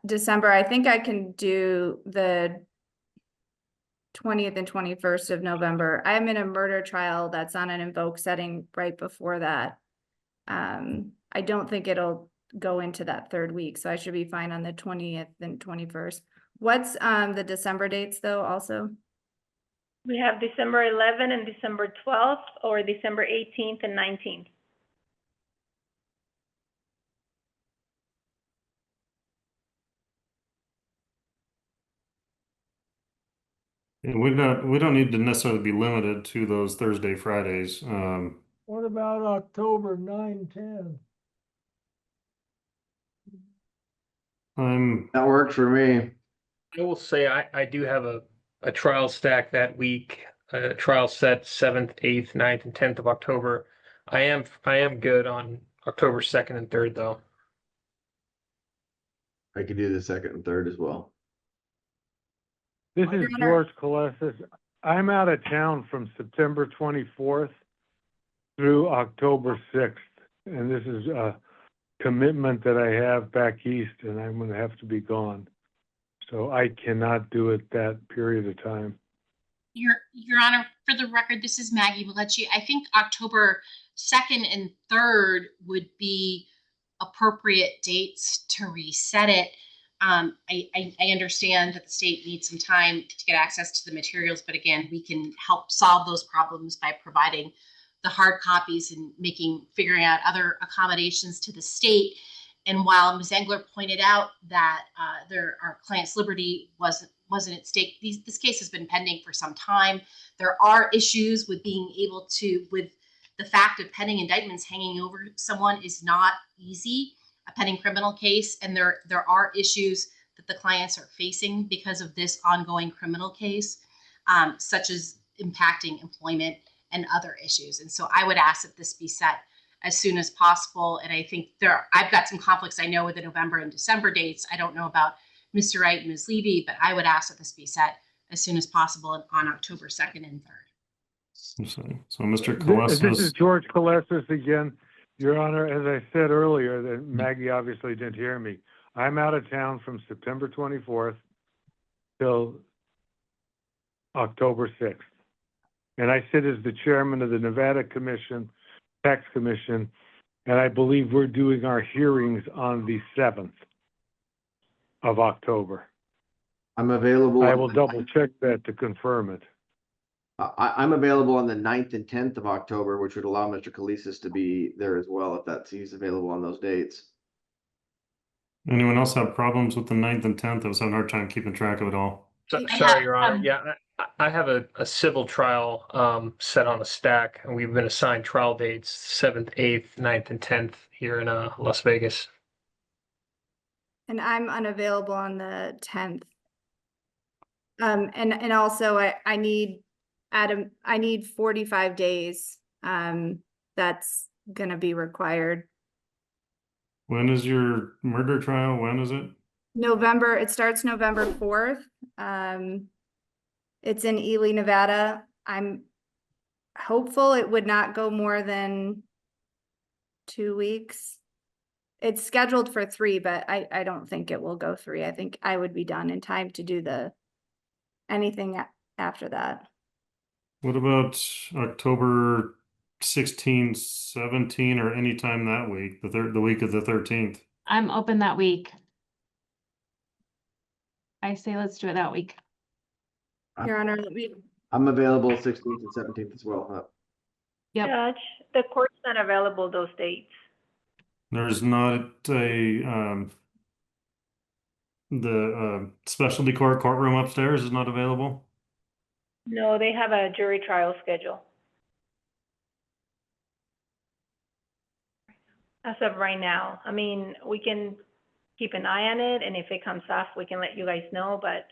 December? I think I can do the 20th and 21st of November. I'm in a murder trial that's on an invoke setting right before that. I don't think it'll go into that third week, so I should be fine on the 20th and 21st. What's the December dates though also? We have December 11th and December 12th, or December 18th and 19th. And we don't need to necessarily be limited to those Thursday, Fridays. What about October 9, 10? That works for me. I will say I do have a trial stack that week, trial set 7th, 8th, 9th, and 10th of October. I am good on October 2nd and 3rd though. I could do the 2nd and 3rd as well. This is Your Honor. George Kelesis. I'm out of town from September 24th through October 6th. And this is a commitment that I have back east, and I'm going to have to be gone. So I cannot do it that period of time. Your Honor, for the record, this is Maggie McLetchie. I think October 2nd and 3rd would be appropriate dates to reset it. I understand that the state needs some time to get access to the materials, but again, we can help solve those problems by providing the hard copies and figuring out other accommodations to the state. And while Ms. Engler pointed out that our client's liberty wasn't at stake, this case has been pending for some time. There are issues with with the fact of pending indictments hanging over someone is not easy, a pending criminal case, and there are issues that the clients are facing because of this ongoing criminal case, such as impacting employment and other issues. And so I would ask that this be set as soon as possible. And I think I've got some conflicts, I know, with the November and December dates. I don't know about Mr. Wright and Ms. Levy, but I would ask that this be set as soon as possible on October 2nd and 3rd. So Mr. This is Kelesis, George Kelesis again. Your Honor, as I said earlier, that Maggie obviously didn't hear me. I'm out of town from September 24th till October 6th. And I sit as the chairman of the Nevada Tax Commission, and I believe we're doing our hearings on the 7th of October. I'm available. I will double check that to confirm it. I'm available on the 9th and 10th of October, which would allow Mr. Kelesis to be there as well if he's available on those dates. anyone else have problems with the 9th and 10th? I was having a hard time keeping track of it all. Sorry, Your Honor. Yeah, I have a civil trial set on a stack, and we've been assigned trial dates 7th, 8th, 9th, and 10th here in Las Vegas. And I'm unavailable on the 10th. And also I need 45 days. That's gonna be required. When is your murder trial? When is it? It starts November 4th. It's in Ely, Nevada. I'm hopeful it would not go more than 2 weeks. It's scheduled for 3, but I don't think it will go 3. I think I would be done in time to do anything after that. What about October 16, 17, or any time that week, the week of the 13th? I'm open that week. I say let's do it that week. Your Honor, I'm available 16th and 17th as well. Yep. Judge, the court's not available those dates. There's not the specialty courtroom upstairs is not available. No, they have a jury trial schedule. As of right now, I mean, we can keep an eye on it, and if it comes off, we can let you guys know, but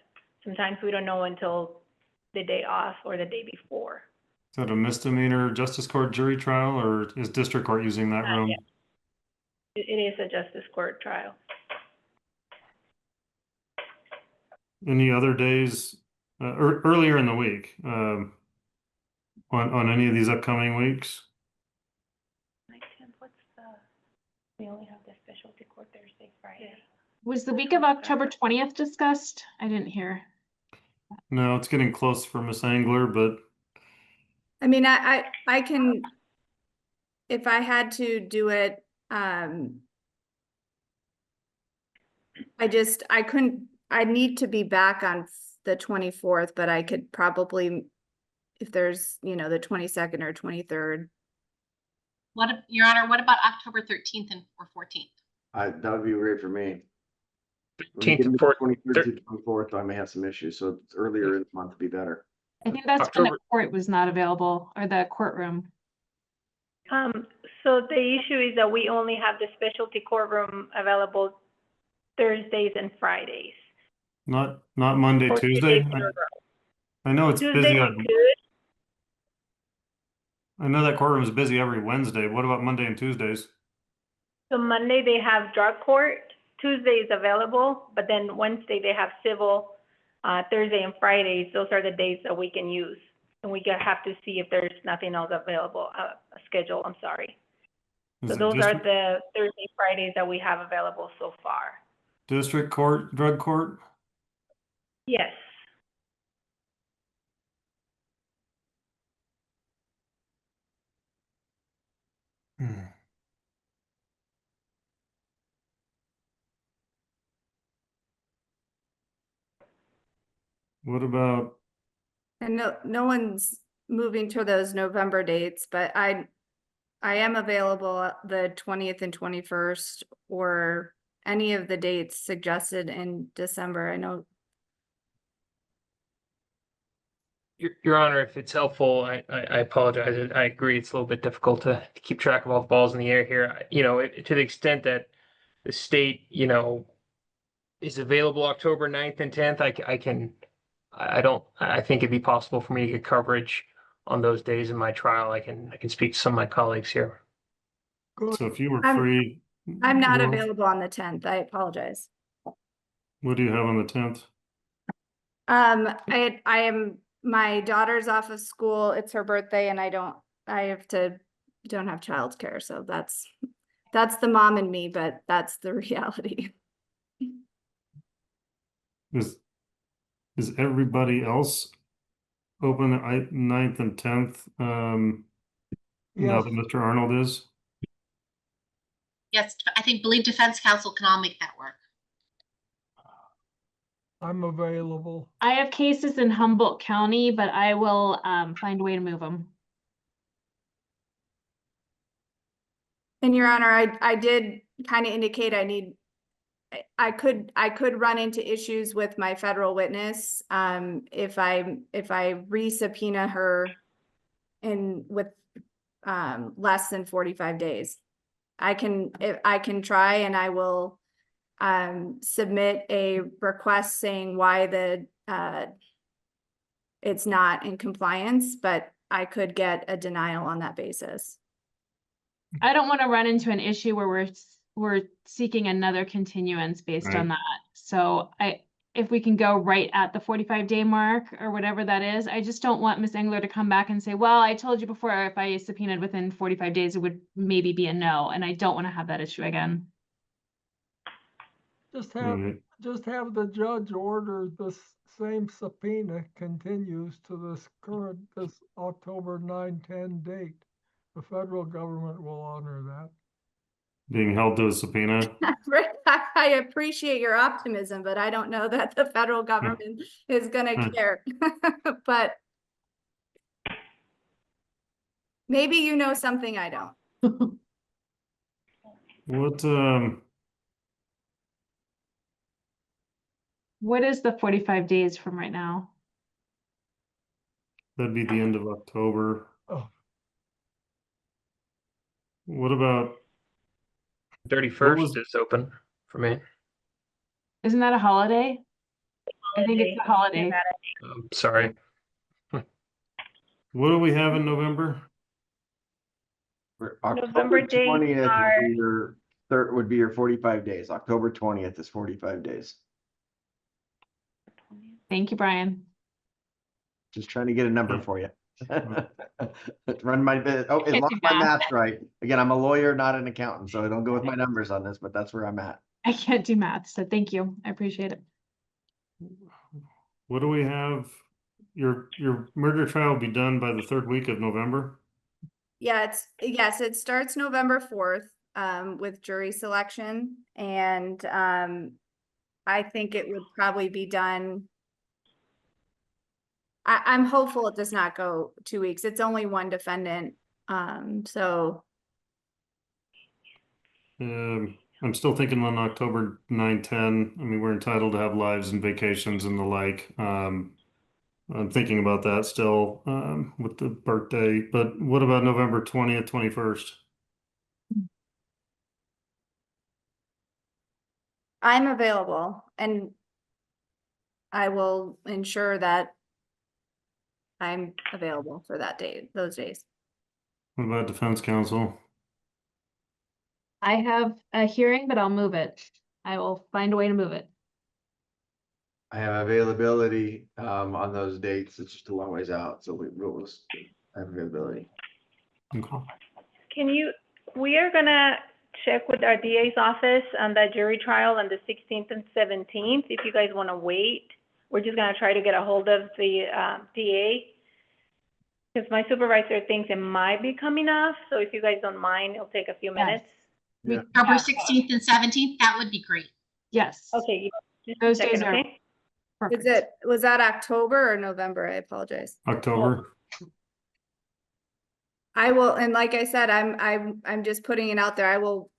sometimes we don't know until the day off or the day before. Is that a misdemeanor justice court jury trial, or is district court using that room? Yeah. It is a justice court trial. Any other days earlier in the week on any of these upcoming weeks? We only have the specialty court Thursday, Friday. Was the week of October 20th discussed? I didn't hear. No, it's getting close for Miss Engler, but I mean, I can, if I had to do it, I need to be back on the 24th, but I could probably, if there's, the 22nd or 23rd. Your Honor, what about October 13th or 14th? That would be great for me. 13th and 23rd to 24th, I may have some issues, so it's earlier in the month to be better. I think that's when the October. court was not available, or the courtroom. So the issue is that we only have the specialty courtroom available Thursdays and Fridays. not Monday, Or Tuesday. Tuesdays in a row. I know it's Tuesday busy. we could. I know that courtroom is busy every Wednesday. What about Monday and Tuesdays? So Monday they have drug court, Tuesday is available, but then Wednesday they have civil, Thursday and Fridays, those are the days that we can use. And we have to see if there's nothing else available, a schedule, I'm sorry. Is So it those are the Thursday, Fridays that we have available so far. district court, drug court? Yes. What about, And no one's moving to those November dates, but I am available the 20th and 21st or any of the dates suggested in December. I know. Your Honor, if it's helpful, I apologize. I agree. It's a little bit difficult to keep track of all the balls in the air here. You know, to the extent that the state, you know, is available October 9th and 10th, I think it'd be possible for me to get coverage on those days in my trial. I can speak to some of my colleagues here. Good. so if you were I'm- free? I'm not Laura, available on the 10th. I apologize. What do you have on the 10th? I am, my daughter's off of school. It's her birthday and don't have childcare. So that's the mom in me, but that's the reality. Is everybody else open at 9th and 10th? Now Yes, that Mr. Arnold is? Yes, believe defense counsel can all make that work. I'm available. I have cases in Humboldt County, but I will find a way to move them. And Your Honor, I did kind of indicate I could run into issues with my federal witness if I re-subpoena her with less than 45 days. I can try, and I will submit a request saying why it's not in compliance, but I could get a denial on that basis. I don't want to run into an issue where we're seeking another continuance based Right. on that. So if we can go right at the 45-day mark or whatever that is, I just don't want Ms. Engler to come back and say, well, I told you before, if I subpoenaed within 45 days, it would maybe be a no. And I don't want to have that issue again. Just Right. have the judge order this same subpoena continues to this October 9/10 date. The federal government will honor that. Being held to a subpoena? I appreciate your optimism, but I don't know that the federal government is gonna care. But maybe you know something I don't. What, What is the 45 days from right now? that'd be the end of October. Oh, What about, 31st is open for me. Isn't that a holiday? I think it's a holiday. Sorry. what do we have in November? November October dates 20th are- would be your 45 days. October 20th is 45 days. Thank you, Brian. Just trying to get a number for you. Run my bit. Oh, as Can't long do as my math. math's right. Again, I'm a lawyer, not an accountant, so I don't go with my numbers on this, but that's where I'm at. I can't do math, so thank you. I appreciate it. What do we have? Your murder trial will be done by the 3rd week of November? Yeah, it starts November 4th with jury selection, and I think it would probably be done. I'm hopeful it does not go 2 weeks. It's only one defendant, so I'm still thinking on October 9/10. I mean, we're entitled to have lives and vacations and the like. I'm thinking about that still with the birthday, but what about November 20th, 21st? I'm available, and I will ensure that I'm available for those days. What about defense counsel? I have a hearing, but I'll move it. I will find a way to move it. I have availability on those dates. It's just a long ways out, so we'll have availability. Okay. We are gonna check with our DA's office on that jury trial on the 16th and 17th. If you guys wanna wait, we're just gonna try to get a hold of the DA. Because my supervisor thinks it might be coming off, so if you guys don't mind, it'll take a few Yes. minutes. We- Yeah. October 16th and 17th, that would be great. Yes. Okay, just a Those second, days are okay? perfect. Was that October or November? I apologize. October. I will, and like I said, I'm just putting it out there. I will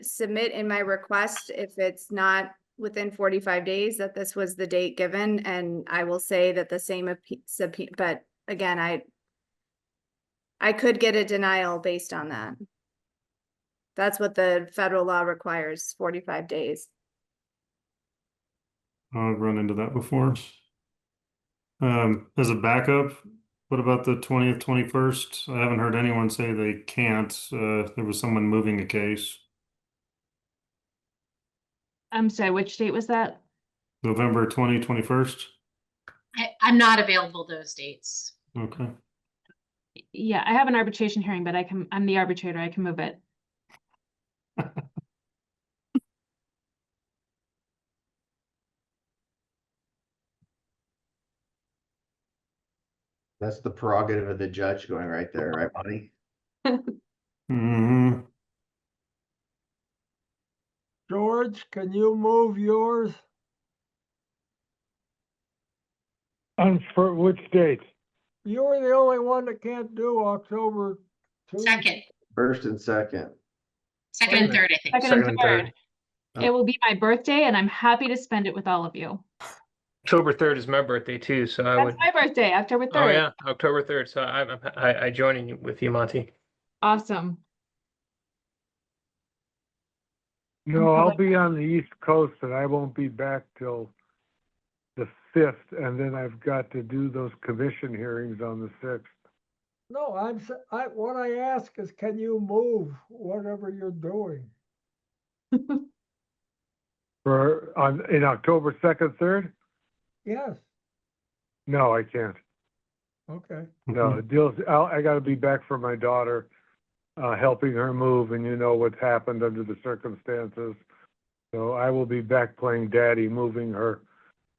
submit in my request if it's not within 45 days that this was the date given, and I will say that the same, but again, I could get a denial based on that. That's what the federal law requires, 45 days. I've run into that before. As a backup, what about the 20th, 21st? I haven't heard anyone say they can't. There was someone moving a case. I'm sorry, which date was that? November 21st. I'm not available those dates. Okay. Yeah, I have an arbitration hearing, but I'm the arbitrator. I can move it. That's the prerogative of the judge going right there, right, Monty? Hmm. George, can you move yours? For which date? You're the only one that can't do October 2. Second First and second. and third, I think. Second and third. Oh. It will be my birthday, and I'm happy to spend it with all of you. October 3rd is my birthday too, so I That's would. my birthday, October 3rd. Oh yeah, October 3rd. So I join in with you, Monty. Awesome. No, I'll be on the East Coast and I won't be back till the 5th, and then I've got to do those commission hearings on the 6th. No, what I ask is, can you move whatever you're doing? In October 2nd, 3rd? Yes, No, I can't. okay. No, the deal's, I gotta be back for my daughter, helping her move, and you know what's happened under the circumstances. So I will be back playing daddy, moving her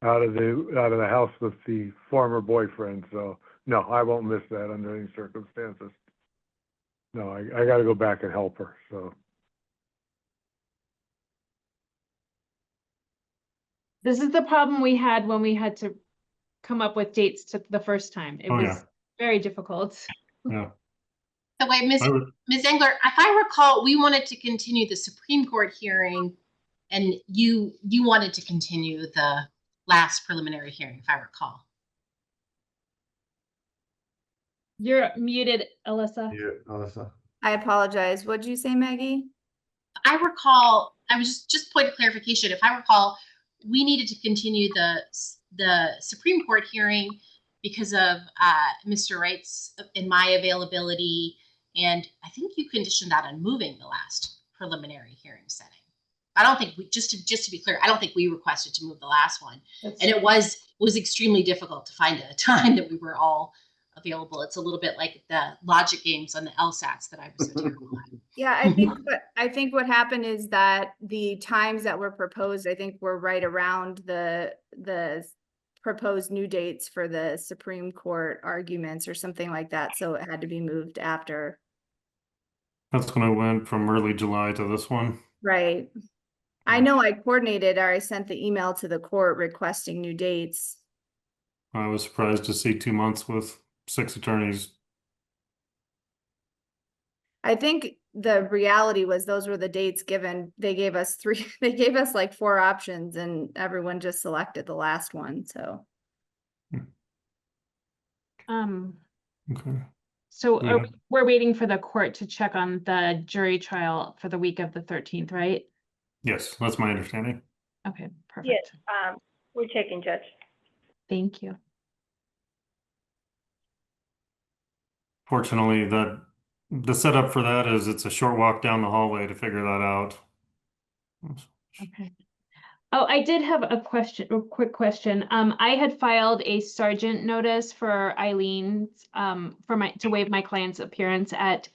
out of the house with the former boyfriend. So no, I won't miss that under any circumstances. No, I gotta go back and help her, so. This is the problem we had when we had to come up with dates the first time. It Oh, was yeah. very difficult. Yeah. So wait, Ms. I would- Engler, if I recall, we wanted to continue the Supreme Court hearing and you wanted to continue the last preliminary hearing, if I recall. You're muted, Alyssa. Yeah, Alyssa. I apologize. What'd you say, Maggie? I recall, I was just point of clarification. If I recall, we needed to continue the Supreme Court hearing because of Mr. Wright's and my availability. And I think you conditioned that on moving the last preliminary hearing setting. I don't think just to be clear, I don't think we requested to move the last one. And it was extremely difficult to find a time that we were all available. It's a little bit like the logic games on the LSATs that I was so terrible at. Yeah, I think what happened is that the times that were proposed, I think, were right around the proposed new dates for the Supreme Court arguments or something like that. So it had to be moved after. That's when I went from early July to this one. Right. I know I coordinated, or I sent the email to the court requesting new dates. I was surprised to see 2 months with 6 attorneys. I think the reality was those were the dates given. They gave us they gave us like 4 options and everyone just selected the last one, so. Okay. So Yeah. we're waiting for the court to check on the jury trial for the week of the 13th, right? Yes, that's my understanding. Okay, perfect. Yes, we're checking, Judge. Thank you. Fortunately, the setup for that is it's a short walk down the hallway to figure that out. Okay. Oh, I did have a quick question. I had filed a sergeant notice for Eileen, to waive my client's appearance at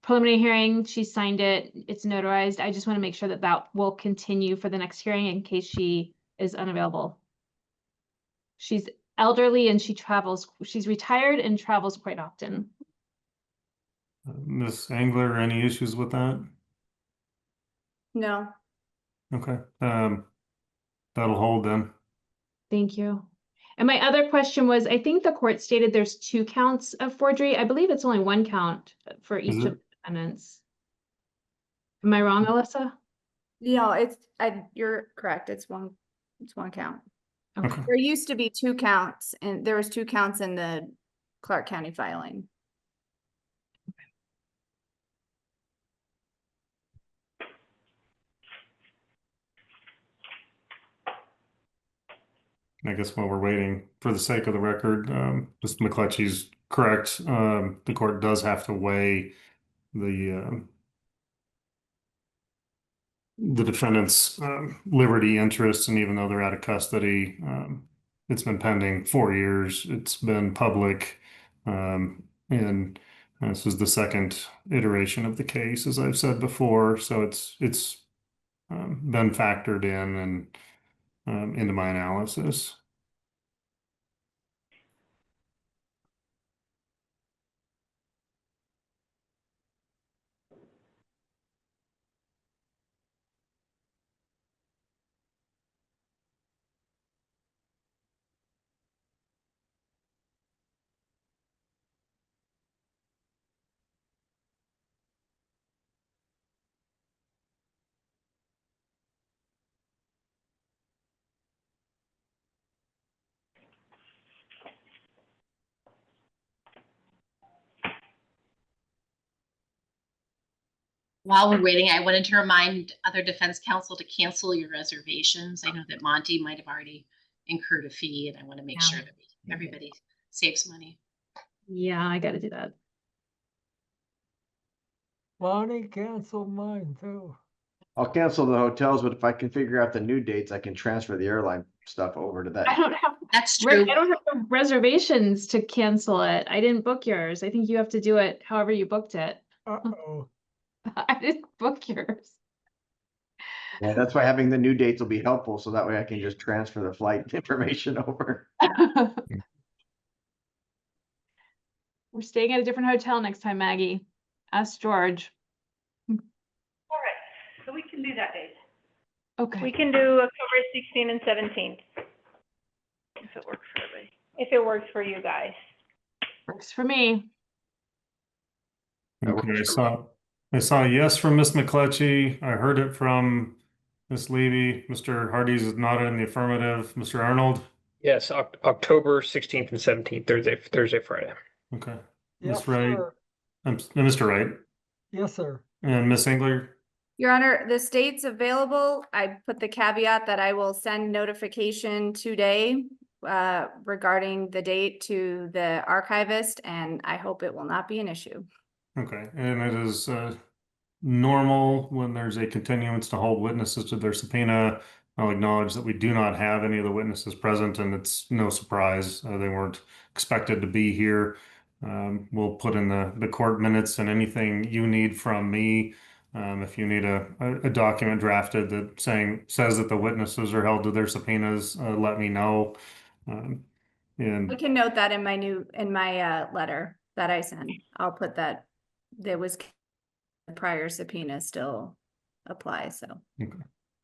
preliminary hearing. She signed it. It's notarized. I just want to make sure that will continue for the next hearing in case she is unavailable. She's elderly and she's retired and travels quite often. Ms. Engler, any issues with that? No. Okay, that'll hold then. Thank you. And my other question was, I think the court stated there's 2 counts of forgery. I believe it's only 1 count for each it? of the defendants. Am I wrong, Alyssa? No, you're correct. It's one count. Okay. There used to be 2 counts, and there was 2 counts in the Clark County filing. I guess while we're waiting, for the sake of the record, Mr. McLetchie's correct. The court does have to weigh the defendant's liberty interests, and even though they're out of custody, it's been pending 4 years. It's been public, and this is the second iteration of the case, as I've said before. So it's been factored in and into my analysis. While we're waiting, I wanted to remind other defense counsel to cancel your reservations. I know that Monty might have already incurred a fee, and I want to make sure that everybody saves money. Yeah, I got to do that. Bonnie canceled mine too. I'll cancel the hotels, but if I can figure out the new dates, I can transfer the airline stuff over to I that. don't have That's true. I don't have the reservations to cancel it. I didn't book yours. I think you have to do it however you booked it. Uh-oh. I didn't book yours. Yeah, that's why having the new dates will be helpful, so that way I can just transfer the flight information over. We're staying at a different hotel next time, Maggie. Ask George. All right, so we can do that date. Okay. We can do October 16th and 17th. If it works for everybody. If it works for you guys. Works for me. Okay, I saw a yes from Ms. McLetchie. I heard it from Ms. Levy. Mr. Hardy's is nodded in the affirmative. Mr. Arnold? Yes, October 16th and 17th, Thursday, Friday. Okay. Yes, Ms. Wright? sir. Mr. Wright? Yes, sir. And Ms. Engler? Your Honor, the state's available. I put the caveat that I will send notification today regarding the date to the archivist, and I hope it will not be an issue. Okay, and it is normal when there's a continuance to hold witnesses to their subpoena. I'll acknowledge that we do not have any of the witnesses present, and it's no surprise. They weren't expected to be here. We'll put in the court minutes and anything you need from me. If you need a document drafted that says that the witnesses are held to their subpoenas, let me know. And I can note that in my letter that I send. I'll put that there was prior subpoena still apply, so. okay.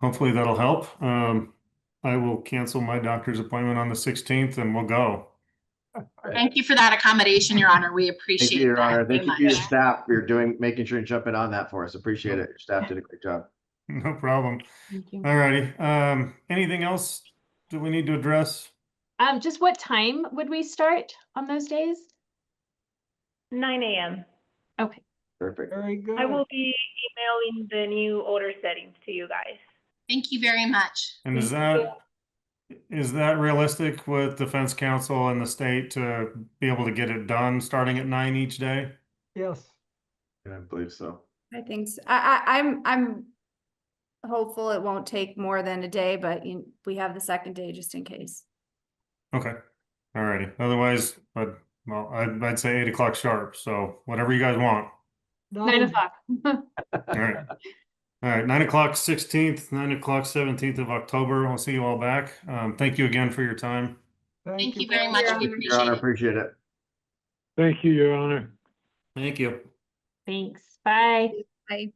Hopefully that'll help. I will cancel my doctor's appointment on the 16th and we'll go. Thank you for that accommodation, Your Honor. We Thank appreciate you, Your that Honor. very Thank you to your much. staff for making sure and jumping on that for us. Appreciate it. Your staff did a great job. No problem. Thank you. All righty. Anything else that we need to address? Just what time would we start on those days? 9 a.m. Okay. Perfect. Very good. I will be emailing the new order settings to you guys. Thank you very much. And is that realistic with defense counsel and the state to be able to get it done starting at 9 each day? Yes. I believe so. I think so. I'm hopeful it won't take more than a day, but we have the second day just in case. Okay. All righty. Otherwise, I'd say 8 o'clock sharp. So whatever you guys want. 9 o'clock. All right. All right. 9 o'clock 16th, 9 o'clock 17th of October. I'll see you all back. Thank you again for your time. Thank you very much. Your We Honor. Your Honor, appreciate it. appreciate it. Thank you, Your Honor. Thank you. Thanks. Bye. Bye.